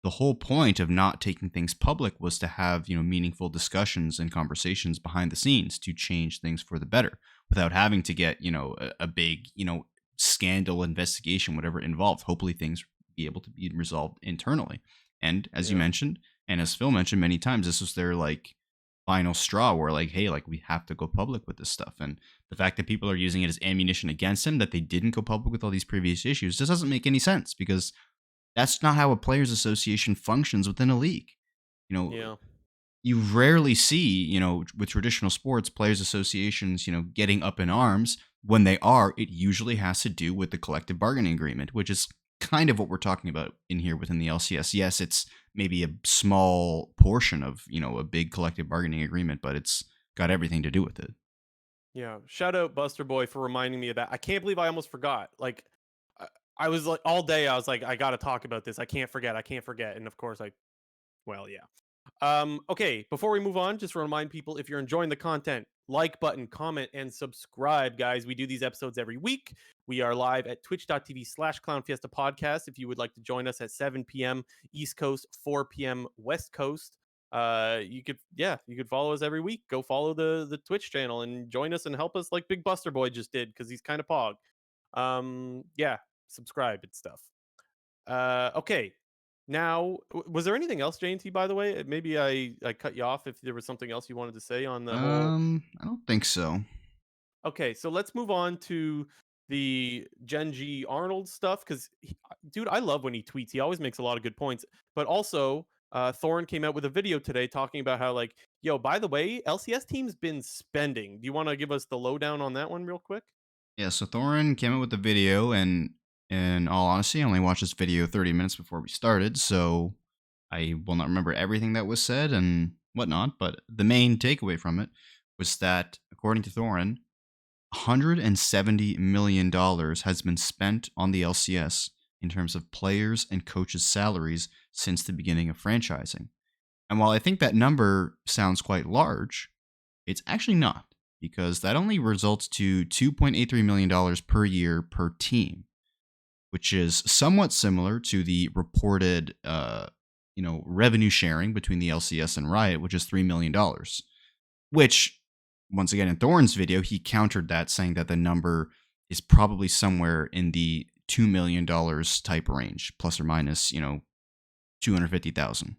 the whole point of not taking things public was to have, meaningful discussions and conversations behind the scenes to change things for the better without having to get, a big, scandal investigation, whatever involved. Hopefully things be able to be resolved internally. And as you mentioned, and as Phil mentioned many times, this was their like final straw where like, hey, like we have to go public with this stuff. And the fact that people are using it as ammunition against him, that they didn't go public with all these previous issues, just doesn't make any sense because that's not how a players association functions within a league. Yeah. You rarely see, with traditional sports, players associations, getting up in arms. When they are, it usually has to do with the collective bargaining agreement, which is kind of what we're talking about in here within the LCS. Yes, it's maybe a small portion of, a big collective bargaining agreement, but it's got everything to do with it. Yeah. Shout out Buster Boy for reminding me of that. I can't believe I almost forgot. Like, I, I was like all day. I was like, I got to talk about this. I can't forget. I can't forget. And of course, well, yeah. Okay, before we move on, just to remind people if you're enjoying the content, like button, comment, and subscribe, guys. We do these episodes every week. We are live at twitch.tv/Clown Fiesta Podcast. If you would like to join us at 7 p.m. East Coast, 4 p.m. West Coast, you could follow us every week. Go follow the Twitch channel and join us and help us like Big Buster Boy just did because he's kind of pog. Yeah, subscribe and stuff. Okay. Now, was there anything else, JNT, by the way? Maybe I cut you off if there was something else you wanted to say on the whole. I don't think so. Okay, so let's move on to the Gen G Arnold stuff because, dude, I love when he tweets. He always makes a lot of good points. But also, Thorin came out with a video today talking about how, like, yo, by the way, LCS team's been spending. Do you want to give us the lowdown on that one real quick? Yeah, so Thorin came out with the video, and in all honesty, I only watched this video 30 minutes before we started, so I will not remember everything that was said and whatnot, but the main takeaway from it was that, according to Thorin, $170 million has been spent on the LCS in terms of players and coaches' salaries since the beginning of franchising. And while I think that number sounds quite large, it's actually not, because that only results to $2.83 million per year per team, which is somewhat similar to the reported revenue sharing between the LCS and Riot, which is $3 million. Which, once again, in Thorne's video, he countered that, saying that the number is probably somewhere in the $2 million type range, plus or minus, 250,000.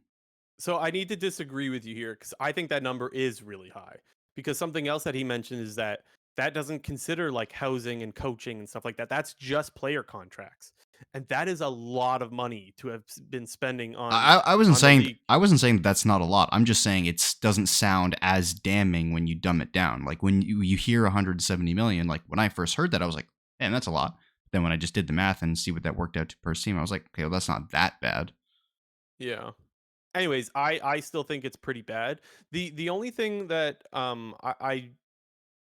So I need to disagree with you here because I think that number is really high. Because something else that he mentioned is that that doesn't consider like housing and coaching and stuff like that. That's just player contracts, and that is a lot of money to have been spending I wasn't on the saying league. I wasn't saying that that's not a lot. I'm just saying it doesn't sound as damning when you dumb it down. Like when you hear 170 million, like when I first heard that, I was like, man, that's a lot. Then when I just did the math and see what that worked out to per team, I was like, okay, well, that's not that bad. Yeah. Anyways, I still think it's pretty bad. The only thing that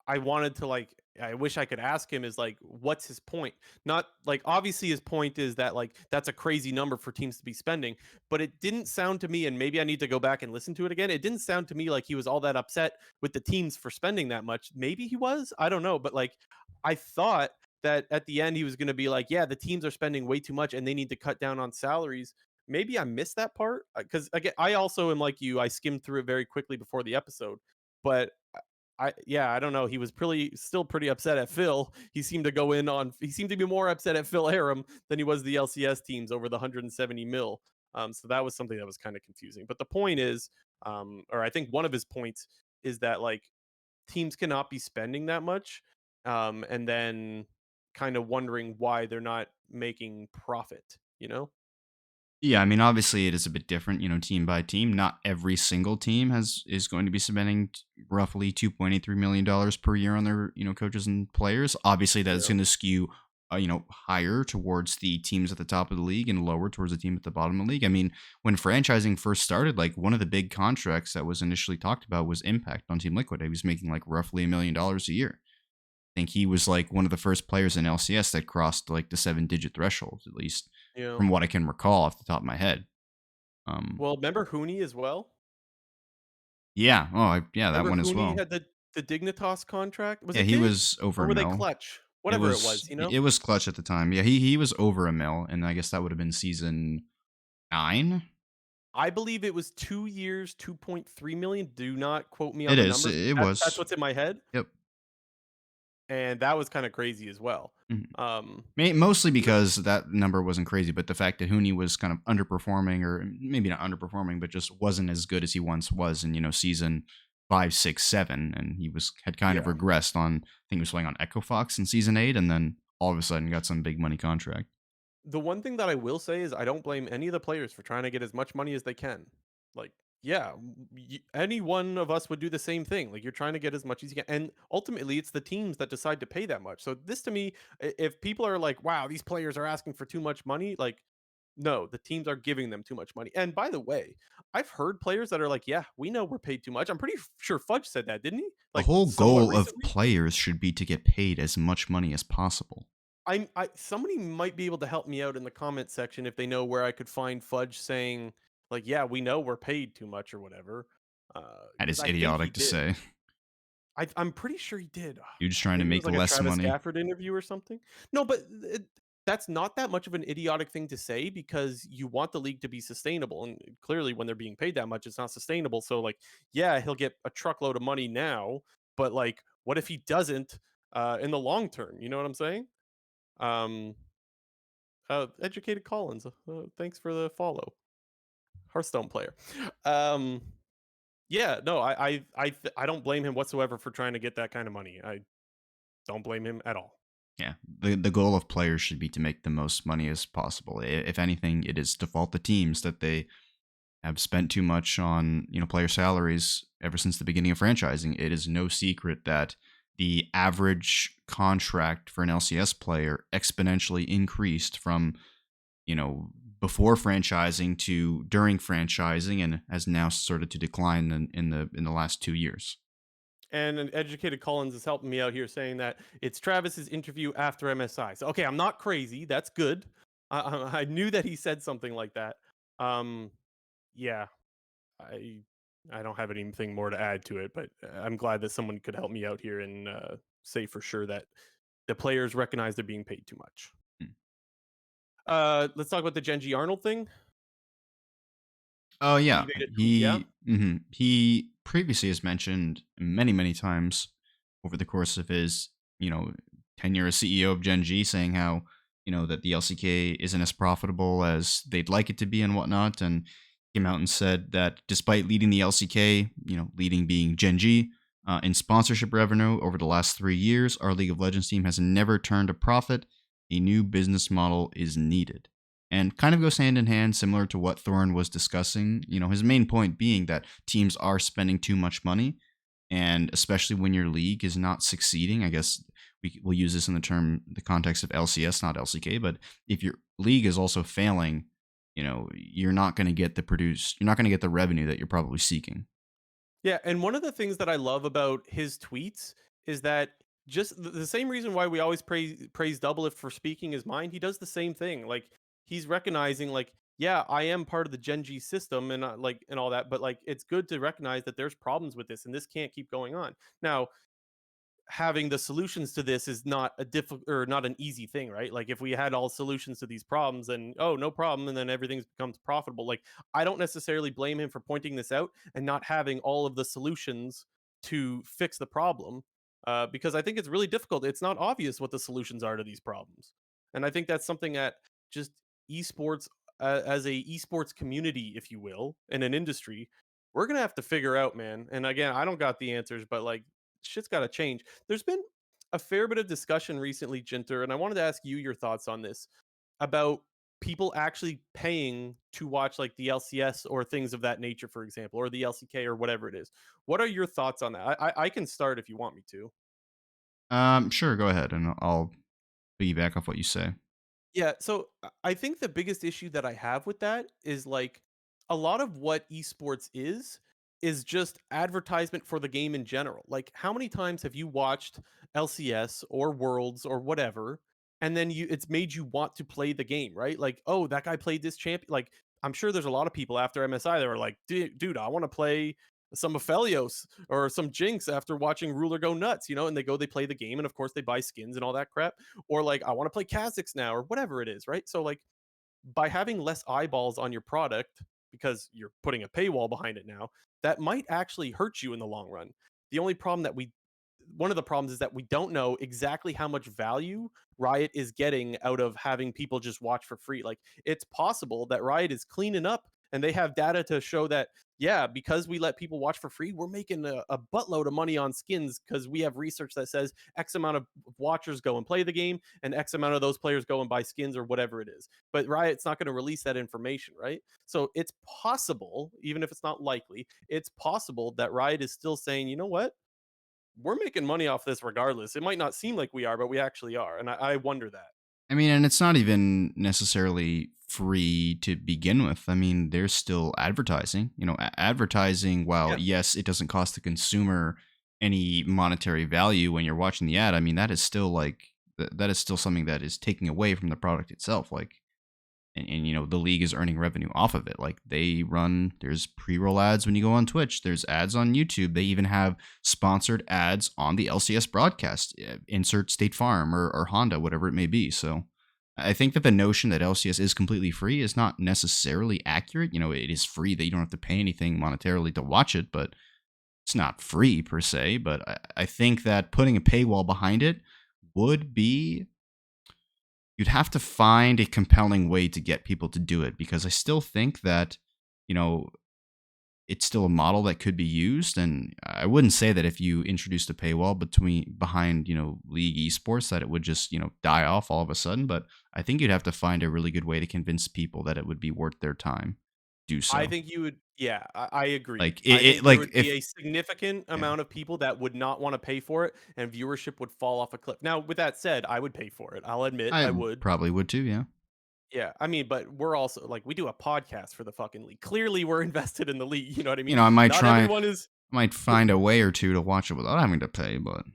I wanted to like I wish I could ask him is like what's his point? Not like obviously his point is that like that's a crazy number for teams to be spending, but it didn't sound to me and maybe I need to go back and listen to it again. It didn't sound to me like he was all that upset with the teams for spending that much. Maybe he was, I don't know, but like I thought that at the end he was going to be like, yeah, the teams are spending way too much and they need to cut down on salaries. Maybe I missed that part because again, I also am like you. I skimmed through it very quickly before the episode, but I don't know. He was still pretty upset at Phil. He seemed to be more upset at Phil Aram than he was the LCS teams over the 170 mil. So that was something that was kind of confusing. But the point is, or I think one of his points is that like teams cannot be spending that much, and then kind of wondering why they're not making profit. You know? Yeah, I mean, obviously it is a bit different, team by team. Not every single team is going to be spending roughly $2.83 million per year on their, coaches and players. Obviously, that is Yeah. going to skew, higher towards the teams at the top of the league and lower towards the team at the bottom of the league. I mean, when franchising first started, like one of the big contracts that was initially talked about was Impact on Team Liquid. He was making like roughly $1 million a year. I think he was like one of the first players in LCS that crossed like the 7-digit threshold, at least Yeah. from what I can recall off the top of my head. Um, Well, remember Hooney as well? yeah. Oh, yeah, that Remember one as Hooney well. had the Dignitas contract? Was Yeah, it he Dig? was over Or a were they mil. Clutch? It Whatever it was was, you know? it was clutch at the time. Yeah, he was over a mil, and I guess that would have been season 9. I believe it was 2 years, 2.3 million. Do not quote me on It the is. numbers. It That's was. what's in my head, Yep. and that was kinda crazy as well. Mhm. Um, Mostly the because that number wasn't crazy, but the fact that Hooney was kind of underperforming, or maybe not underperforming, but just wasn't as good as he once was in season 5, 6, 7, and he had kind of yeah. regressed on. I think he was playing on Echo Fox in season 8, and then all of a sudden got some big money contract. The one thing that I will say is I don't blame any of the players for trying to get as much money as they can. Like, yeah, any one of us would do the same thing. Like, you're trying to get as much as you can, and ultimately, it's the teams that decide to pay that much. So this to me, if people are like, "Wow, these players are asking for too much money," like No, the teams are giving them too much money. And by the way, I've heard players that are like, "Yeah, we know we're paid too much." I'm pretty sure Fudge said that, didn't he? The Like whole somewhat goal of recently. players should be to get paid as much money as possible. I somebody might be able to help me out in the comment section if they know where I could find Fudge saying like, "Yeah, we know we're paid too much" or whatever. That Because is I think he idiotic to did. say. I'm pretty sure he did. You're just trying to Maybe it was make like a less Travis money. Gafford interview or something. No, but that's not that much of an idiotic thing to say because you want the league to be sustainable, and clearly, when they're being paid that much, it's not sustainable. So, like, yeah, he'll get a truckload of money now, but like, what if he doesn't in the long term? You know what I'm saying? Um, Educated Collins, thanks for the follow, Hearthstone player. Um, yeah, no, I don't blame him whatsoever for trying to get that kind of money. I don't blame him at all. Yeah, the goal of players should be to make the most money as possible. If anything, it is to fault the teams that they have spent too much on player salaries ever since the beginning of franchising. It is no secret that the average contract for an LCS player exponentially increased from before franchising to during franchising, and has now started to decline in the last 2 years. And an Educated Collins is helping me out here saying that it's Travis's interview after MSI. So okay, I'm not crazy. That's good. I knew that he said something like that. Um, yeah, I I don't have anything more to add to it, but I'm glad that someone could help me out here and say for sure that the players recognize they're being paid too much. Hmm. Let's talk about the Genji Arnold thing. Oh He yeah, made a tweet. Yeah. he previously has mentioned many times over the course of his you know tenure as CEO of Gen G, saying how that the LCK isn't as profitable as they'd like it to be and whatnot, and came out and said that despite leading the LCK, leading being Gen G, in sponsorship revenue over the last 3 years, our League of Legends team has never turned a profit. A new business model is needed, and kind of goes hand in hand, similar to what Thorne was discussing. His main point being that teams are spending too much money, and especially when your league is not succeeding. I guess we'll use this in the context of LCS, not LCK. But if your league is also failing, you're not going to get you're not going to get the revenue that you're probably seeking. Yeah, and one of the things that I love about his tweets is that just the same reason why we always praise Doublelift for speaking his mind, he does the same thing. Like he's recognizing like, yeah, I am part of the Gen G system and like and all that, but like it's good to recognize that there's problems with this and this can't keep going on. Now, having the solutions to this is not a difficult or not an easy thing, right? Like if we had all solutions to these problems, then oh, no problem, and then everything becomes profitable. Like I don't necessarily blame him for pointing this out and not having all of the solutions to fix the problem, because I think it's really difficult. It's not obvious what the solutions are to these problems, and I think that's something that just esports, as a esports community, if you will, in an industry, we're gonna have to figure out, man. And again, I don't got the answers, but like shit's got to change. There's been a fair bit of discussion recently, Jinter, and I wanted to ask you your thoughts on this about people actually paying to watch like the LCS or things of that nature, for example, or the LCK or whatever it is. What are your thoughts on that? I can start if you want me to. Sure, go ahead, and I'll piggyback off what you say. Yeah, so I think the biggest issue that I have with that is like a lot of what esports is just advertisement for the game in general. Like how many times have you watched LCS or Worlds or whatever and then it's made you want to play the game, right? Like, oh, that guy played this champion. Like I'm sure there's a lot of people after MSI that were like, dude, I want to play some Aphelios or some Jinx after watching Ruler go nuts, and they play the game and of course they buy skins and all that crap, or like I want to play Kha'Zix now or whatever it is, right? So like by having less eyeballs on your product because you're putting a paywall behind it now, that might actually hurt you in the long run. The only problem that we One of the problems is that we don't know exactly how much value Riot is getting out of having people just watch for free. Like it's possible that Riot is cleaning up and they have data to show that, yeah, because we let people watch for free, we're making a buttload of money on skins because we have research that says X amount of watchers go and play the game and X amount of those players go and buy skins or whatever it is. But Riot's not going to release that information, right? So it's possible, even if it's not likely, it's possible that Riot is still saying, you know what? We're making money off this regardless. It might not seem like we are, but we actually are. And I wonder that. I mean, and it's not even necessarily free to begin with. I mean, there's still advertising. Advertising, while Yeah. yes, it doesn't cost the consumer any monetary value when you're watching the ad, I mean, that is still that is still something that is taking away from the product itself. And the league is earning revenue off of it. Like, there's pre-roll ads when you go on Twitch, there's ads on YouTube, they even have sponsored ads on the LCS broadcast. Insert State Farm or Honda, whatever it may be. So I think that the notion that LCS is completely free is not necessarily accurate. It is free, that you don't have to pay anything monetarily to watch it, but it's not free per se. But I think that putting a paywall behind it would be, you'd have to find a compelling way to get people to do it, because I still think that, you know, it's still a model that could be used. And I wouldn't say that if you introduced a paywall behind, league esports, that it would just, die off all of a sudden. But I think you'd have to find a really good way to convince people that it would be worth their time to do I so. think you would, yeah, I agree. Like I it think there like would be if a significant yeah, amount of people that would not wanna pay for it, and viewership would fall off a cliff. Now, with that said, I would pay for it. I'll admit I I would. probably would too, yeah. Yeah, I mean, but we're also like, we do a podcast for the fucking league. Clearly, we're invested in the league, you know what I mean? I Not everyone is might find a way or two to watch it without having to pay, but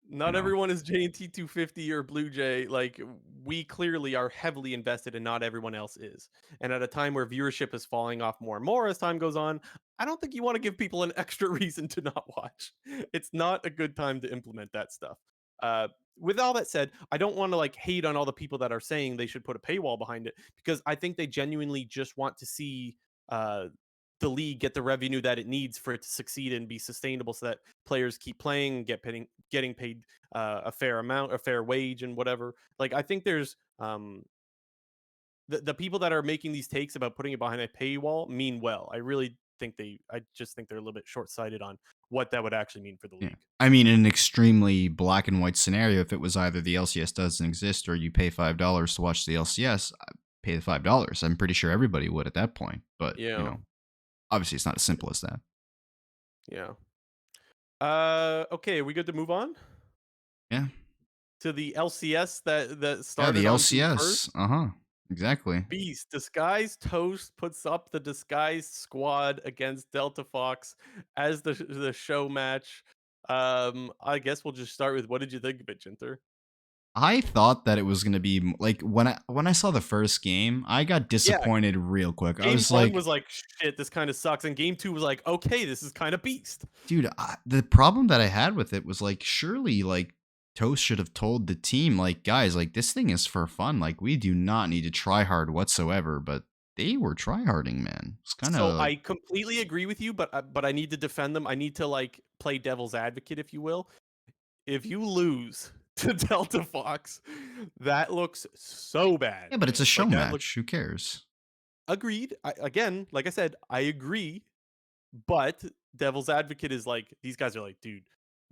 you Not know. everyone is JNT 250 or Blue Jay. Like, we clearly are heavily invested, and not everyone else is. And at a time where viewership is falling off more and more as time goes on, I don't think you want to give people an extra reason to not watch. It's not a good time to implement that stuff. Uh, with all that said, I don't want to like hate on all the people that are saying they should put a paywall behind it, because I think they genuinely just want to see uh, the league get the revenue that it needs for it to succeed and be sustainable, so that players keep playing and getting paid a fair amount, a fair wage, and whatever. Like, I think there's the people that are making these takes about putting it behind a paywall mean well. I just think they're a little bit short sighted on what that would actually mean for the Yeah. league. I mean, in an extremely black and white scenario, if it was either the LCS doesn't exist or you pay $5 to watch the LCS, I pay the $5. I'm pretty sure everybody would at that point. But, Yeah, obviously it's not as simple as that. yeah. Okay, are we good to move on Yeah. to the LCS that Yeah, the started on June 1st? LCS. Uh-huh. Exactly. Beast Disguised Toast puts up the Disguised Squad against Delta Fox as the show match. I guess we'll just start with, what did you think of it, Jinter? I thought that it was going to be like, when I saw the first game, I got Yeah, disappointed real quick. I game was one like, was like, shit, this kind of sucks, and game two was like, okay, this is kind of beast. dude, the problem that I had with it was like, surely like Toast should have told the team, like, guys, like, this thing is for fun. Like, we do not need to try hard whatsoever. But they were tryharding, man. It's kind So of I completely agree with you, but I need to defend them. I need to like play devil's advocate, if you will. If you lose to Delta Fox, that looks so bad, yeah, but it's a man. show Like, that looks match. Who cares? agreed. Again, like I said, I agree. But devil's advocate is like, these guys are like, dude,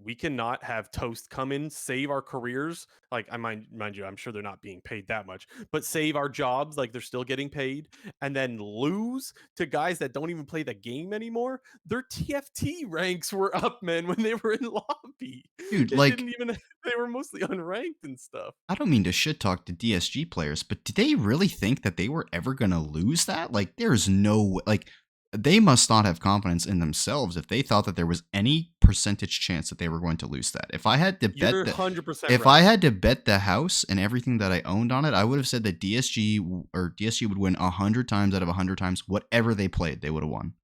we cannot have Toast come in, save our careers. Like, I mind you, I'm sure they're not being paid that much, but save our jobs, like they're still getting paid, and then lose to guys that don't even play the game anymore. Their TFT ranks were up, man, when they were in lobby. Dude, It didn't like, even they were mostly unranked and stuff. I don't mean to shit talk the DSG players, but did they really think that they were ever going to lose that? Like, there's no, like, they must not have confidence in themselves if they thought that there was any percentage chance that they were going to lose that. If I had to bet You're that, 100% if I right. had to bet the house and everything that I owned on it, I would have said that DSG would win 100 times out of 100 times. Whatever they played, they would have won.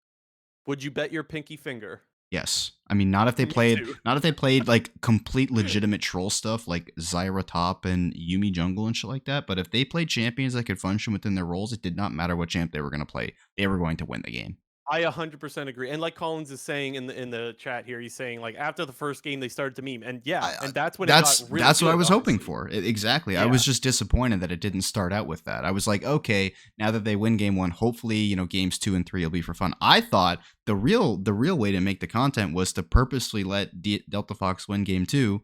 Would you bet your pinky finger? Yes. I mean, not if they Me played, too. not if they played like complete legitimate troll stuff like Zyra top and Yumi jungle and shit like that. But if they played champions that could function within their roles, it did not matter what champ they were going to play. They were going to win the game. I 100% agree. And like Collins is saying in the chat here, he's saying like, after the first game they started to meme. And yeah, and that's when it got really That's what I good, was hoping honestly. for. Exactly. I Yeah. was just disappointed that it didn't start out with that. I was like, okay, now that they win game one, hopefully, games 2 and 3 will be for fun. I thought the real way to make the content was to purposely let Delta Fox win game 2.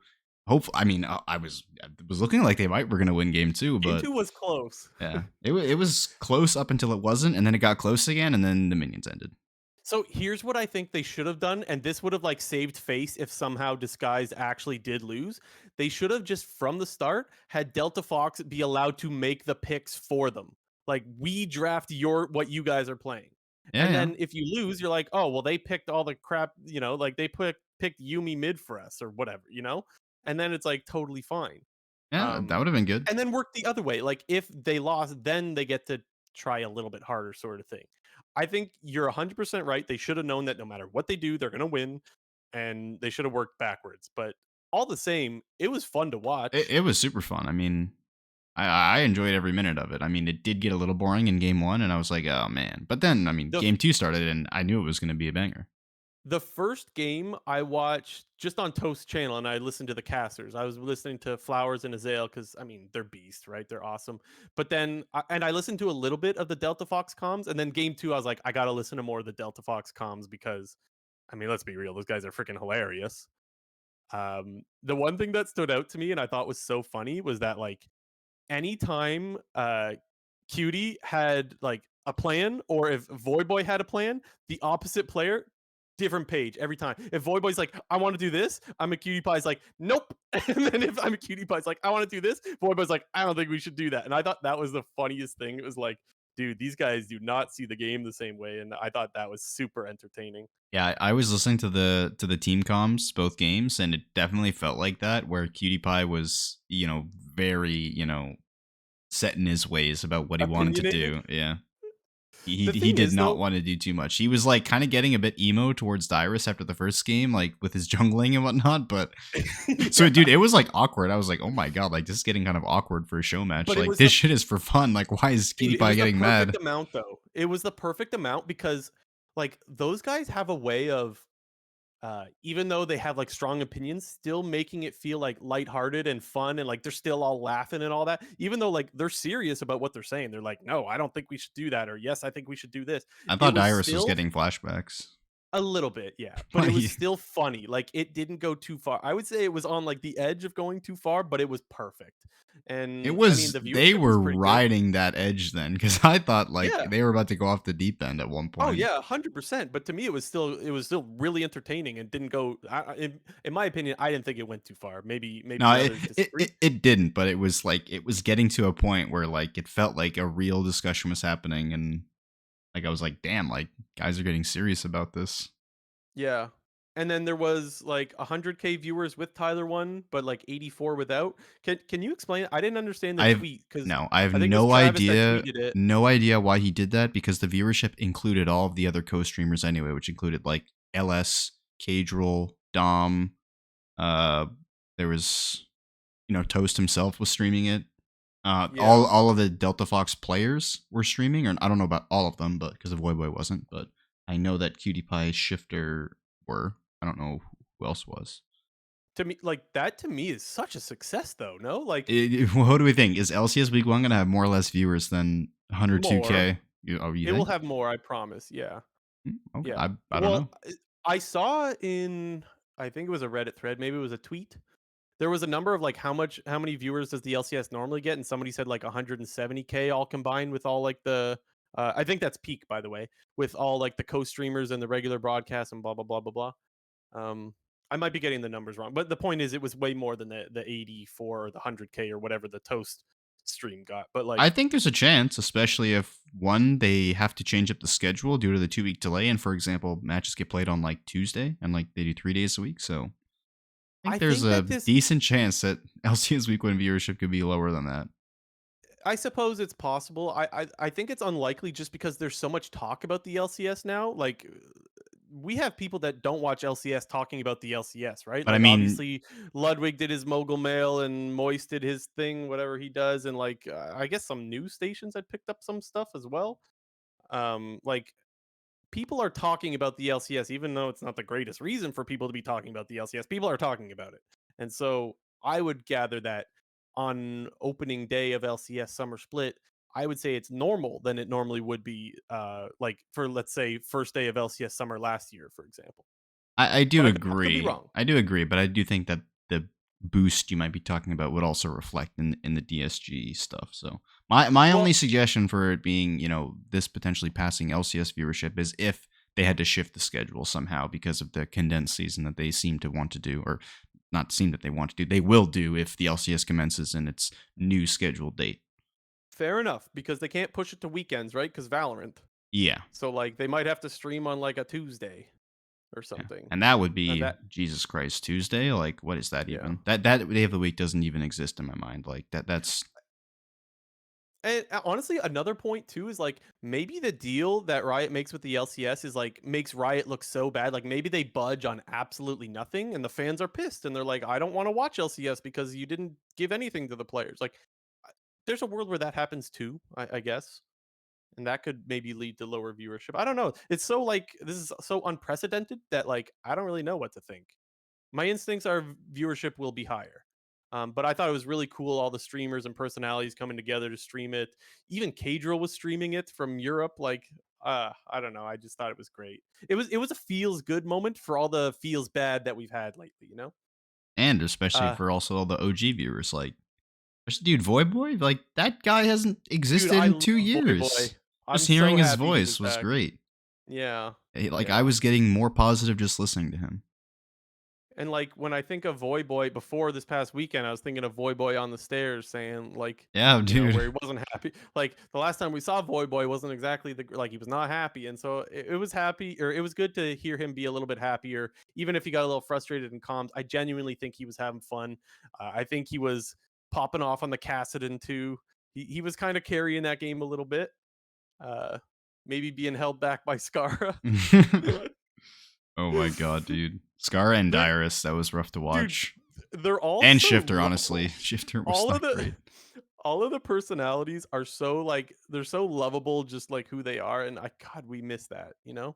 Hopefully, I mean, I was looking like they were going to win game 2, Game but two was close. yeah, it was close up until it wasn't, and then it got close again, and then the minions ended. So here's what I think they should have done, and this would have like saved face if somehow Disguise actually did lose. They should have just from the start had Delta Fox be allowed to make the picks for them. Like we draft your what you guys are playing. Yeah, And yeah. then if you lose, you're like, oh well, they picked all the crap, like they picked Yumi mid for us or whatever. And then it's like totally fine. Yeah, that Um, would have been good. and then work the other way. Like if they lost, then they get to try a little bit harder, sort of thing. I think you're 100% right. They should have known that no matter what they do, they're gonna win, and they should have worked backwards. But all the same, it was fun to It watch. was super fun. I mean, I enjoyed every minute of it. I mean, it did get a little boring in game one, and I was like, oh man. But then, I mean, The game two started, and I knew it was going to be a banger. The first game I watched just on Toast channel, and I listened to the casters. I was listening to Flowers and Azale because I mean they're beast, right? They're awesome. But then I listened to a little bit of the Delta Fox comms, and then game two I was like, I gotta listen to more of the Delta Fox comms because I mean let's be real, those guys are freaking hilarious. The one thing that stood out to me and I thought was so funny was that like anytime Cutie had like a plan, or if Voyboy had a plan, the opposite player, different page every time. If Voyboy's like, I want to do this, I'm a Cutie Pie's like, nope. And then if I'm a Cutie Pie's like, I want to do this, Voyboy's like, I don't think we should do that. And I thought that was the funniest thing. It was like, dude, these guys do not see the game the same way. And I thought that was super entertaining. Yeah, I was listening to the team comms both games, and it definitely felt like that, where Cutie Pie was, very, set in his ways about what he wanted to Opinionated. do. Yeah. The He thing did is, not though, want to do too much. He was like kind of getting a bit emo towards Dyrus after the first game, like with his jungling and whatnot. But so, yeah, dude, it was like awkward. I was like, oh my god, like this is getting kind of awkward for a show match. but it Like was this the shit is for fun. Like, why is Dude, Cutie it Pie was the getting perfect mad? amount though. It was the perfect amount because like those guys have a way of even though they have like strong opinions, still making it feel like lighthearted and fun and like they're still all laughing and all that. Even though like they're serious about what they're saying. They're like, "No, I don't think we should do that," or "Yes, I think we should do this." I It thought was Dyrus was still getting flashbacks. a little bit, yeah, but it was Like, still funny. Like it didn't go too far. I would say it was on like the edge of going too far, but it was perfect. it And I mean, was the they viewership was were pretty good. riding that edge then, because I thought like Yeah. they were about to go off the deep end at one Oh point. yeah, 100%. But to me, it was still really entertaining and didn't go. In my opinion, I didn't think it went too far. Maybe No, the others disagree. it didn't, but it was like it was getting to a point where like it felt like a real discussion was happening, and like I was like, damn, like guys are getting serious about this. Yeah, and then there was like 100K viewers with Tyler one, but like 84 without. Can you explain it? I didn't understand the I've tweet because no, I have I think it was Travis that tweeted it. no idea why he did that, because the viewership included all of the other co-streamers anyway, which included like LS, Cage Roll, Dom. Uh, there was Toast himself was streaming it. Yeah, All of the Delta Fox players were streaming, or I don't know about all of them, but because of Boy wasn't, but I know that Cutie Pie, Shifter were. I don't know who else was. to me, like that to me is such a success though. No, like What do we think? Is LCS Week One gonna have more or less viewers than more. 102K? You It will think? have more. I promise. Yeah. Okay, Yeah. I don't Well, know. I saw in I think it was a Reddit thread, maybe it was a tweet. There was a number of like how many viewers does the LCS normally get, and somebody said like 170K all combined with all like the I think that's peak by the way, with all like the co-streamers and the regular broadcasts and blah blah blah blah blah. Um I might be getting the numbers wrong, but the point is it was way more than the 84 or the 100K or whatever the Toast stream got. But I like think there's a chance, especially if one, they have to change up the schedule due to the 2 week delay, and for example, matches get played on like Tuesday, and like they do 3 days a week, so I think I there's think a that this decent chance that LCS Week One viewership could be lower than that. I suppose it's possible. I think it's unlikely just because there's so much talk about the LCS now. Like we have people that don't watch LCS talking about the LCS, right? But I Like mean, obviously Ludwig did his mogul mail and Moist did his thing, whatever he does, and like I guess some news stations had picked up some stuff as well. Like people are talking about the LCS, even though it's not the greatest reason for people to be talking about the LCS. People are talking about it. And so I would gather that on opening day of LCS Summer Split, I would say it's normal than it normally would be, like for let's say first day of LCS Summer last year, for example. I do But I could be agree. wrong. I do agree, but I do think that the boost you might be talking about would also reflect in the DSG stuff. So my only Well, suggestion for it being, this potentially passing LCS viewership is if they had to shift the schedule somehow because of the condensed season that they seem to want to do, or not seem that they want to do. They will do if the LCS commences in its new scheduled date. Fair enough, because they can't push it to weekends, right? Because Valorant. Yeah. So like they might have to stream on like a Tuesday or Yeah. something. And that would And be that Jesus Christ Tuesday. Like, what is that yeah. even? That day of the week doesn't even exist in my mind. Like that's And honestly, another point too is like maybe the deal that Riot makes with the LCS is like makes Riot look so bad. Like maybe they budge on absolutely nothing, and the fans are pissed, and they're like, "I don't want to watch LCS because you didn't give anything to the players." Like, there's a world where that happens too, I guess, and that could maybe lead to lower viewership. I don't know. It's so like this is so unprecedented that like I don't really know what to think. My instincts are viewership will be higher. But I thought it was really cool, all the streamers and personalities coming together to stream it. Even Cadril was streaming it from Europe. Like, I don't know. I just thought it was great. It was a feels good moment for all the feels bad that we've had lately. and especially Uh, for also all the OG viewers. Like, dude, Void Boy, like that guy hasn't dude, existed I in love 2 years. Boy. I'm Just so hearing his happy he was voice was back. great. Yeah, Like I yeah. was getting more positive just listening to him. And like when I think of Voy Boy before this past weekend, I was thinking of Voy Boy on the stairs saying like, Yeah, dude. where he wasn't happy. Like the last time we saw Voy Boy wasn't exactly like he was not happy, and so it was happy or it was good to hear him be a little bit happier, even if he got a little frustrated in comms. I genuinely think he was having fun. I think he was popping off on the Cassidon too. He was kind of carrying that game a little bit. Uh, Maybe being held back by Scara. Oh my god, dude. Scar and They're Dyrus, that was rough to dude, watch. they're all And so Shifter, honestly. lovable. Shifter was All of not the great. all of the personalities are so like they're so lovable just like who they are, and god, we miss that. Yeah.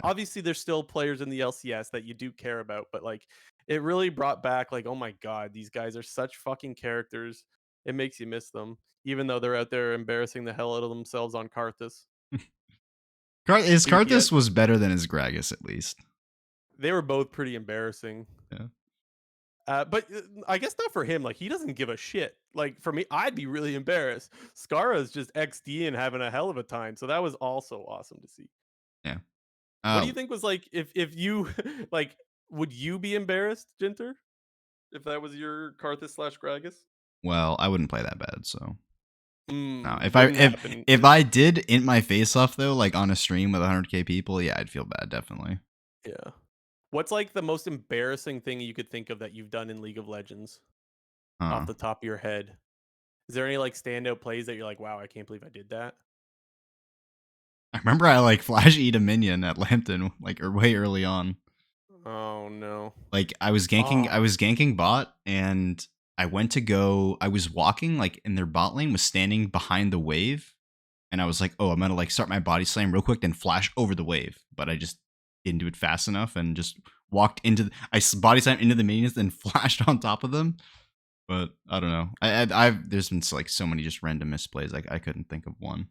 Obviously there's still players in the LCS that you do care about, but like it really brought back like, oh my god, these guys are such fucking characters. It makes you miss them even though they're out there embarrassing the hell out of themselves on Karthus. His Dude, Karthus was better than his Gragas, at least. they were both pretty embarrassing. Yeah. But I guess not for him. Like he doesn't give a shit. Like for me, I'd be really embarrassed. Scarra's just XD and having a hell of a time. So that was also awesome to see. Yeah. What do you think was like if you like would you be embarrassed, Jinter, if that was your Karthus slash Gragas? Well, I wouldn't play that bad, so no. Wouldn't happen. If I did int my face off though, like on a stream with 100k people, yeah, I'd feel bad, definitely. Yeah. What's like the most embarrassing thing you could think of that you've done in League of Legends off Huh. the top of your head? Is there any like standout plays that you're like, wow, I can't believe I did that? I remember I like flash eat a minion at Lambton, like or way early on. Oh no. Like I was Oh. ganking bot, and I went to go. I was walking like in their bot lane, was standing behind the wave, and I was like, oh, I'm gonna like start my body slam real quick, then flash over the wave. But I just didn't do it fast enough, and just walked into. I body slammed into the minions, then flashed on top of them. But I don't know. I've there's been like so many just random misplays. Like I couldn't think of one.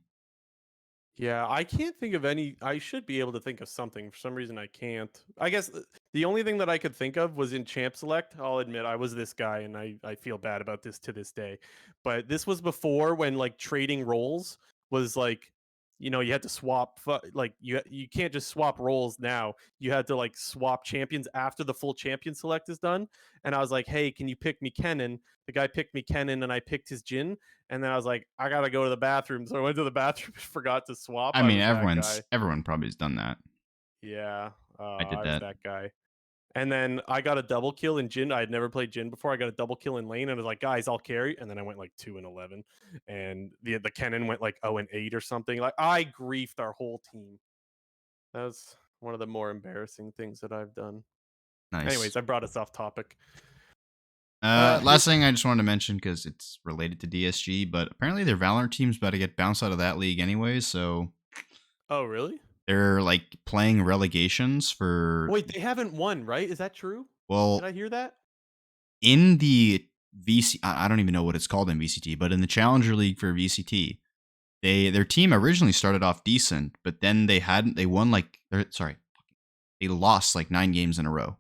Yeah, I can't think of any. I should be able to think of something. For some reason, I can't. I guess the only thing that I could think of was in Champ Select. I'll admit I was this guy, and I feel bad about this to this day. But this was before when like trading roles was like, you had to swap. Like you can't just swap roles now. You had to like swap champions after the full champion select is done. And I was like, hey, can you pick me Kennen? The guy picked me Kennen, and I picked his Jin. And then I was like, I gotta go to the bathroom. So I went to the bathroom and forgot to swap. I I mean, was that guy. everyone probably has done that. Yeah, I did I was that. that guy. And then I got a double kill in Jin. I had never played Jin before. I got a double kill in lane, and I was like, guys, I'll carry. And then I went like 2-11, and the Kennen went like 0-8 or something. Like I griefed our whole team. That was one of the more embarrassing things that I've done. Nice. Anyways, I brought us off topic. Here. Last thing I just wanted to mention because it's related to DSG, but apparently their Valorant team's about to get bounced out of that league anyway. So Oh, really? they're like playing relegations for. Wait, they haven't won, right? Is that true? Did Well, I hear that? in the VC, I don't even know what it's called in VCT, but in the Challenger League for VCT, their team originally started off decent, but then they won like they lost like 9 games in a row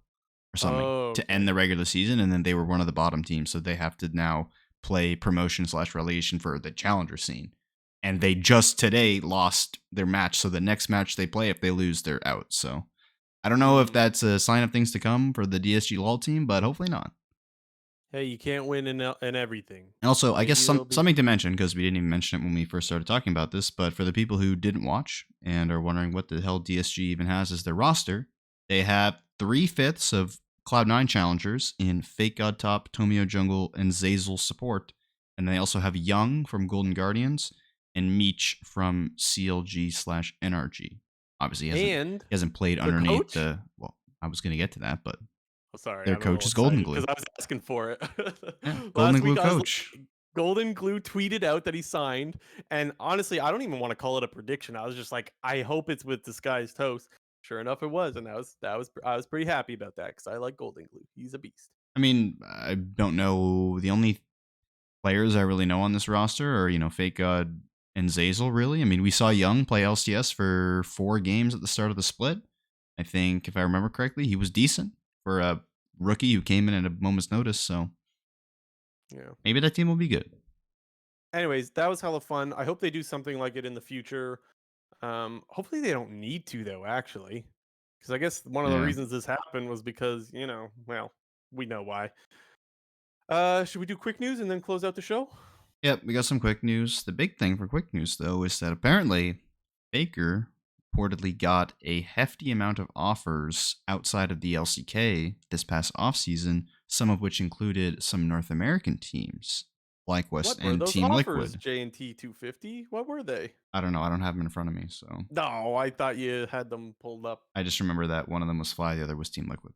or something Oh, to okay. end the regular season, and then they were one of the bottom teams, so they have to now play promotion / relegation for the challenger scene. And they just today lost their match, so the next match they play, if they lose, they're out. So I don't know if Hmm. that's a sign of things to come for the DSG LOL team, but hopefully not. Hey, you can't win in everything. And also, I guess Maybe there'll be. something to mention because we didn't even mention it when we first started talking about this. But for the people who didn't watch and are wondering what the hell DSG even has as their roster, they have 3/5 of Cloud9 challengers in Fake God Top, Tomio Jungle, and Zazel support, and they also have Young from Golden Guardians and Meech from CLG/NRG. Obviously, And he hasn't played their underneath coach. the. Well, I was going to get to that, but Oh, sorry, their I'm a coach little is Golden excited because Glue. I was asking for it. Yeah, Golden Last week, Glue I was coach. like, Golden Glue tweeted out that he signed, and honestly, I don't even want to call it a prediction. I was just like, I hope it's with Disguised Toast. Sure enough, it was, and I was pretty happy about that because I like Golden Glue. He's a beast. I mean, I don't know. The only players I really know on this roster are, Fake God and Zazel, really. I mean, we saw Young play LCS for 4 games at the start of the split. I think, if I remember correctly, he was decent for a rookie who came in at a moment's notice, so Yeah. maybe that team will be good. Anyways, that was hella fun. I hope they do something like it in the future. Hopefully they don't need to though, actually, because I guess one of the Yeah. reasons this happened was because well, we know why. Should we do quick news and then close out the show? Yep, we got some quick news. The big thing for quick news, though, is that apparently Faker reportedly got a hefty amount of offers outside of the LCK this past offseason, some of which included some North American teams, FlyQuest What were and those Team offers, Liquid. J&T 250? What were they? I don't know, I don't have them in front of me, so No, I thought you had them pulled up. I just remember that one of them was Fly, the other was Team Liquid.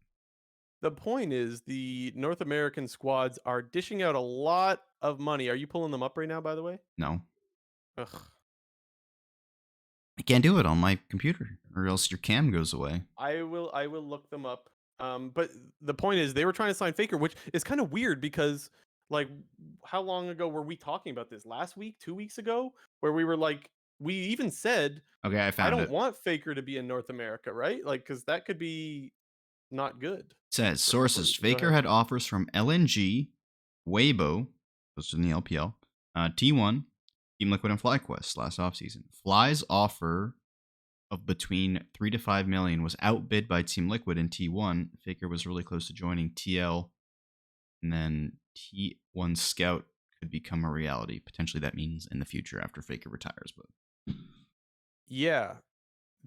The point is, the North American squads are dishing out a lot of money. Are you pulling them up right now, by the way? No, Ugh. I can't do it on my computer, or else your cam goes away. I will look them up. But the point is they were trying to sign Faker, which is kind of weird because like how long ago were we talking about this? Last week, 2 weeks ago, where we were like we even said Okay, I I found don't it. want Faker to be in North America, right? Like cuz that could be not good Says for sources go Faker ahead. had offers from LNG, Weibo, those in the LPL, T1, Team Liquid, and FlyQuest last offseason. Fly's offer of between 3 to 5 million was outbid by Team Liquid in T1. Faker was really close to joining TL, and then T1 Scout could become a reality. Potentially that means in the future after Faker retires, but Yeah.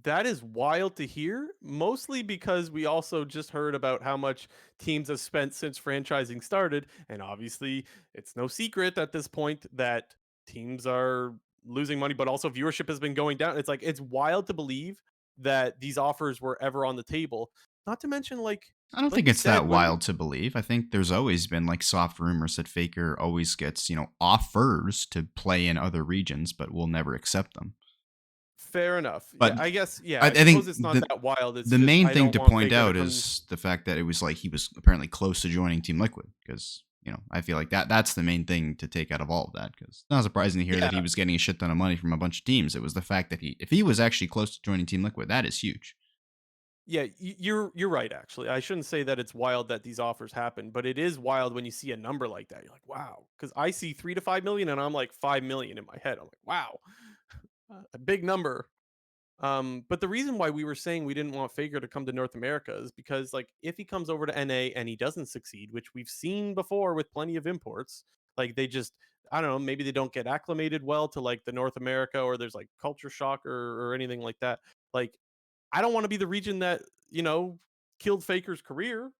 That is wild to hear, mostly because we also just heard about how much teams have spent since franchising started. And obviously, it's no secret at this point that teams are losing money, but also viewership has been going down. It's like, it's wild to believe that these offers were ever on the table. Not to mention, I don't think like you it's that said, when wild to believe. I think there's always been like soft rumors that Faker always gets, offers to play in other regions, but will never accept them. fair enough. Yeah, But I guess, yeah, I I think suppose it's not that wild. It's the just, main I thing don't to want point Faker to out come. is the fact that it was like he was apparently close to joining Team Liquid because I feel like that's the main thing to take out of all of that because it's not surprising to hear that he Yeah, was getting a shit ton of money from a bunch of teams. It was the fact that if he was actually close to joining Team Liquid, that is huge. yeah, you're right. Actually, I shouldn't say that it's wild that these offers happen, but it is wild when you see a number like that. You're like, wow, because I see 3 to 5 million, and I'm like 5 million in my head. I'm like, wow, a big number. But the reason why we were saying we didn't want Faker to come to North America is because, like, if he comes over to NA and he doesn't succeed, which we've seen before with plenty of imports, like they just, I don't know, maybe they don't get acclimated well to like the North America, or there's like culture shock or anything like that. Like, I don't want to be the region that killed Faker's career.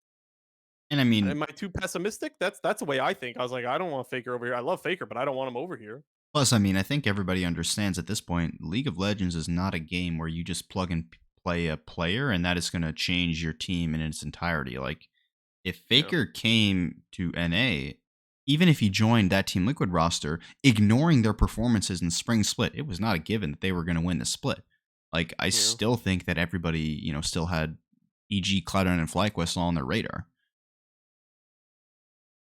And I mean, Am I too pessimistic? That's the way I think. I was like, I don't want Faker over here. I love Faker, but I don't want him over here. plus, I mean, I think everybody understands at this point, League of Legends is not a game where you just plug and play a player and that is going to change your team in its entirety. Like, if Yeah, Faker came to NA, even if he joined that Team Liquid roster, ignoring their performances in the spring split, it was not a given that they were going to win the split. Like, I yeah, still think that everybody, still had EG, Cloud9, and FlyQuest all on their radar.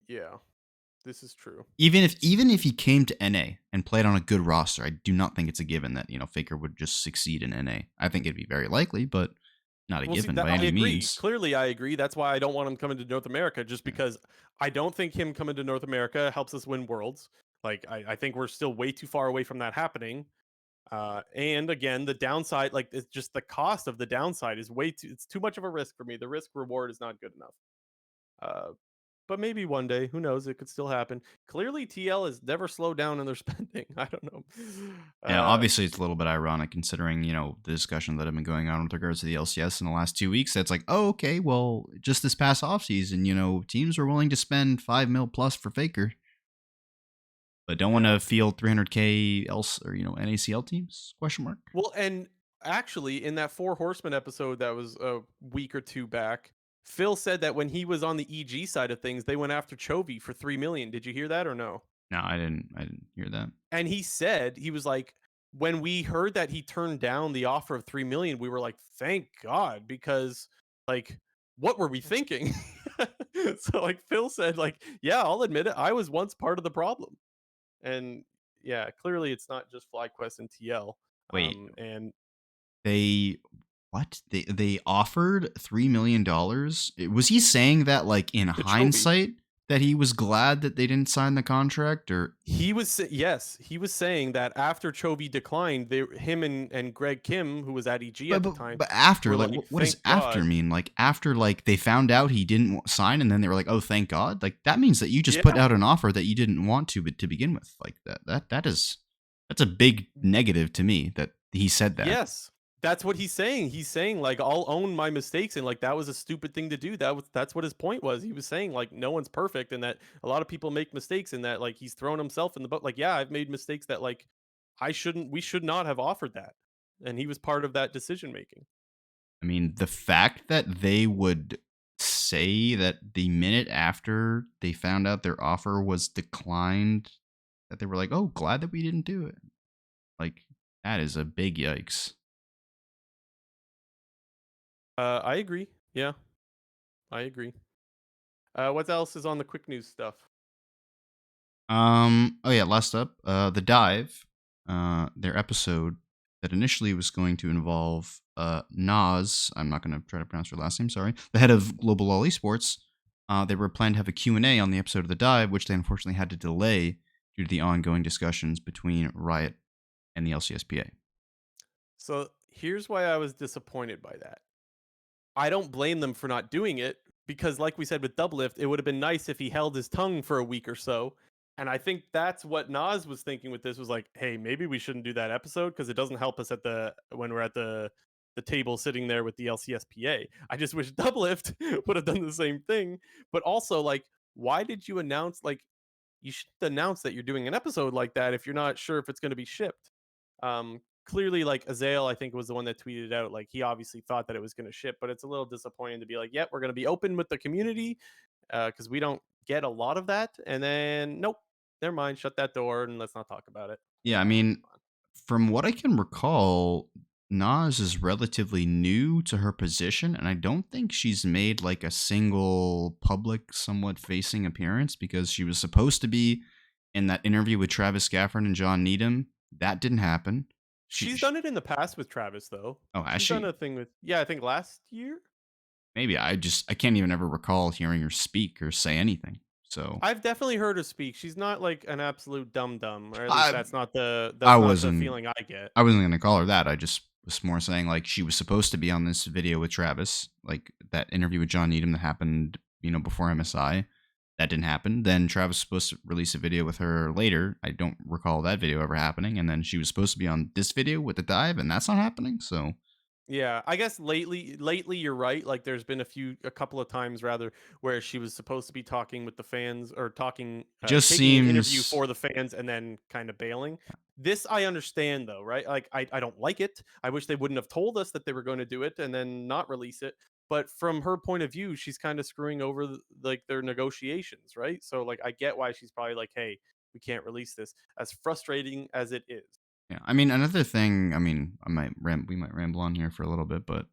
yeah. This is true. Even if he came to NA and played on a good roster, I do not think it's a given that Faker would just succeed in NA. I think it'd be very likely, but not a Well, see, given that by I any agree. means. Clearly, I agree. That's why I don't want him coming to North America, just Yeah. because I don't think him coming to North America helps us win worlds. Like, I think we're still way too far away from that happening. And again, the downside, like, it's just the cost of the downside is way too. It's too much of a risk for me. The risk reward is not good enough. Uh, but maybe one day. Who knows? It could still happen. Clearly, TL has never slowed down in their spending. I don't know. Yeah, obviously it's a little bit ironic considering, the discussion that have been going on with regards to the LCS in the last 2 weeks. That's like, oh, okay, well, just this past offseason, teams were willing to spend 5 mil plus for Faker, but don't want Yeah. to field 300K else or, NACL teams? Question mark. Well, and actually, in that Four Horsemen episode that was a week or two back, Phil said that when he was on the EG side of things, they went after Chovy for 3 million. Did you hear that or no? No, I didn't hear that. And he said he was like, when we heard that he turned down the offer of 3 million, we were like, thank God, because like, what were we thinking? So like Phil said, like, yeah, I'll admit it, I was once part of the problem. And yeah, clearly it's not just FlyQuest and TL. Wait, And they what? They offered $3 million? Was he saying that like in to Chovy. hindsight that he was glad that they didn't sign the contract, or Yes, he was saying that after Chovy declined, him and Greg Kim, who was at EG but at the but, time, but after, were like, like, what does thank after God. mean? Like after, like, they found out he didn't sign and then they were like, oh, thank God. Like that means that you just put Yeah. out an offer that you didn't want to begin with. Like that's a big negative to me that he said that. Yes. That's what he's saying. He's saying like, I'll own my mistakes, and like that was a stupid thing to do. That's what his point was. He was saying like no one's perfect, and that a lot of people make mistakes, and that like he's thrown himself in the boat. Like, yeah, I've made mistakes that like we should not have offered that. And he was part of that decision making. I mean, the fact that they would say that the minute after they found out their offer was declined, that they were like, oh, glad that we didn't do it. Like, that is a big yikes. I agree. Yeah, I agree. What else is on the quick news stuff? Oh yeah, last up, The Dive, their episode that initially was going to involve Nas, I'm not going to try to pronounce her last name, sorry, the head of Global All Esports. They were planned to have a Q&A on the episode of The Dive, which they unfortunately had to delay due to the ongoing discussions between Riot and the LCSPA. So here's why I was disappointed by that. I don't blame them for not doing it, because like we said with Doublelift, it would have been nice if he held his tongue for a week or so. And I think that's what Nas was thinking with this, was like, hey, maybe we shouldn't do that episode because it doesn't help us at when we're at the table sitting there with the LCSPA. I just wish Doublelift would have done the same thing. But also, like, why did you announce, like, you should announce that you're doing an episode like that if you're not sure if it's going to be shipped. Clearly, like Azael, I think was the one that tweeted out, like he obviously thought that it was going to ship, but it's a little disappointing to be like, yep, we're going to be open with the community, because we don't get a lot of that. And then nope, never mind, shut that door and let's not talk about it. Yeah, I mean, from what I can recall, Nas is relatively new to her position, and I don't think she's made like a single public, somewhat facing appearance because she was supposed to be in that interview with Travis Gafford and John Needham. That didn't happen. She's done it in the past with Travis, though. Oh, has She's done she? a thing with, yeah, I think last year. Maybe I can't even ever recall hearing her speak or say anything. So I've definitely heard her speak. She's not like an absolute dum dum, or at least I that's I not the wasn't feeling I get. I wasn't gonna call her that. I just was more saying like she was supposed to be on this video with Travis, like that interview with John Needham that happened, before MSI. That didn't happen. Then Travis was supposed to release a video with her later. I don't recall that video ever happening. And then she was supposed to be on this video with the dive, and that's not happening. So Yeah, I guess lately you're right. Like there's been a couple of times rather where she was supposed to be talking with the fans, or it just taking an interview seems for the fans and then kind of bailing. This I understand though, right? Like I don't like it. I wish they wouldn't have told us that they were going to do it and then not release it. But from her point of view, she's kind of screwing over like their negotiations, right? So like I get why she's probably like, "Hey, we can't release this." As frustrating as it is. yeah. I mean, another thing. I mean, we might ramble on here for a little bit, but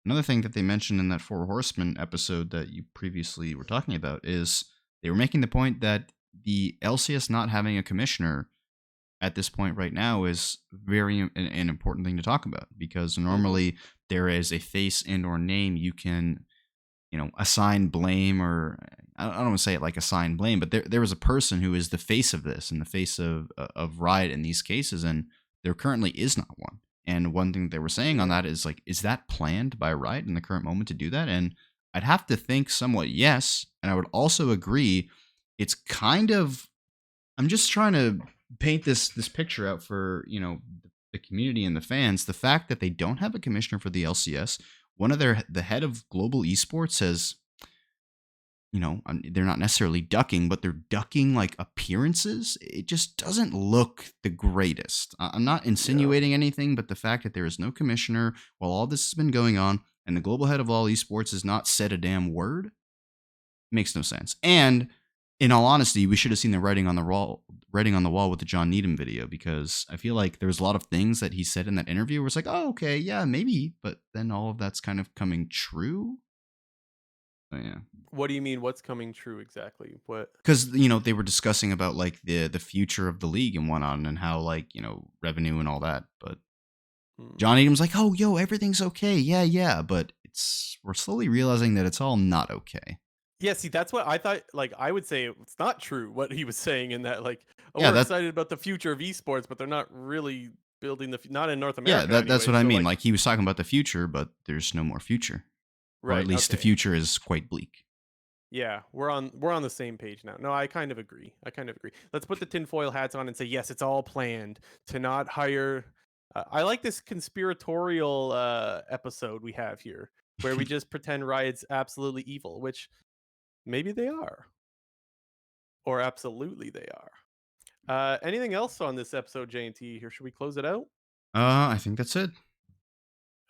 another thing that they mentioned in that Four Horsemen episode that you previously were talking about is they were making the point that the LCS not having a commissioner at this point right now is an important thing to talk about, because Mhm. normally there is a face and or name you can assign blame, or I don't want to say it like assign blame, but there was a person who is the face of this and the face of Riot in these cases, and there currently is not one. And one thing they were saying on Yeah. that is like, is that planned by Riot in the current moment to do that? And I'd have to think somewhat yes. And I would also agree, it's kind of, I'm just trying to paint this picture out for, the community and the fans. The fact that they don't have a commissioner for the LCS, one of the head of global esports says, they're not necessarily ducking, but they're ducking like appearances. It just doesn't look the greatest. I'm not Yeah. insinuating anything, but the fact that there is no commissioner while all this has been going on and the global head of all esports has not said a damn word makes no sense. And in all honesty, we should have seen the writing on the wall with the John Needham video, because I feel like there was a lot of things that he said in that interview where it's like, oh, okay, yeah, maybe, but then all of that's kind of coming true. So, yeah. What do you mean? What's coming true exactly? What? Because they were discussing about like the future of the league and whatnot, and how like revenue and all that. But Hmm. John Adams like, oh yo, everything's okay, yeah, but we're slowly realizing that it's all not okay. Yeah, see, that's what I thought. Like, I would say it's not true what he was saying in that, like, oh, Yeah, we're that excited about the future of esports, but they're not really building not in North yeah, America that's anyway. what I So, mean. like, Like he was talking about the future, but there's no more future, or at right, least the okay, future is quite bleak. yeah, we're on the same page now. No, I kind of agree. I kind of agree. Let's put the tinfoil hats on and say yes, it's all planned to not hire. I like this conspiratorial episode we have here, where we just pretend Riot's absolutely evil, which maybe they are, or absolutely they are. Anything else on this episode, J&T? Here, should we close it out? I think that's it.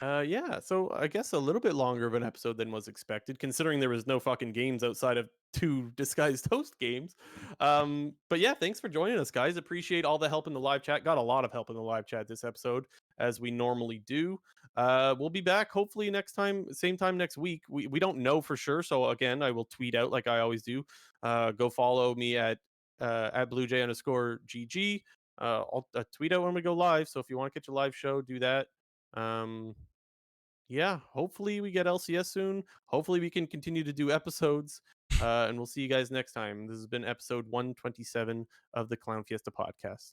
Yeah. So I guess a little bit longer of an episode than was expected, considering there was no fucking games outside of two disguised host games. But yeah, thanks for joining us, guys. Appreciate all the help in the live chat. Got a lot of help in the live chat this episode, as we normally do. We'll be back hopefully next time, same time next week. We don't know for sure, so again, I will tweet out like I always do. Go follow me at bluej_GG. I'll tweet out when we go live. So if you want to catch a live show, do that. Um, yeah, hopefully we get LCS soon. Hopefully we can continue to do episodes. And we'll see you guys next time. This has been episode 127 of the Clown Fiesta podcast.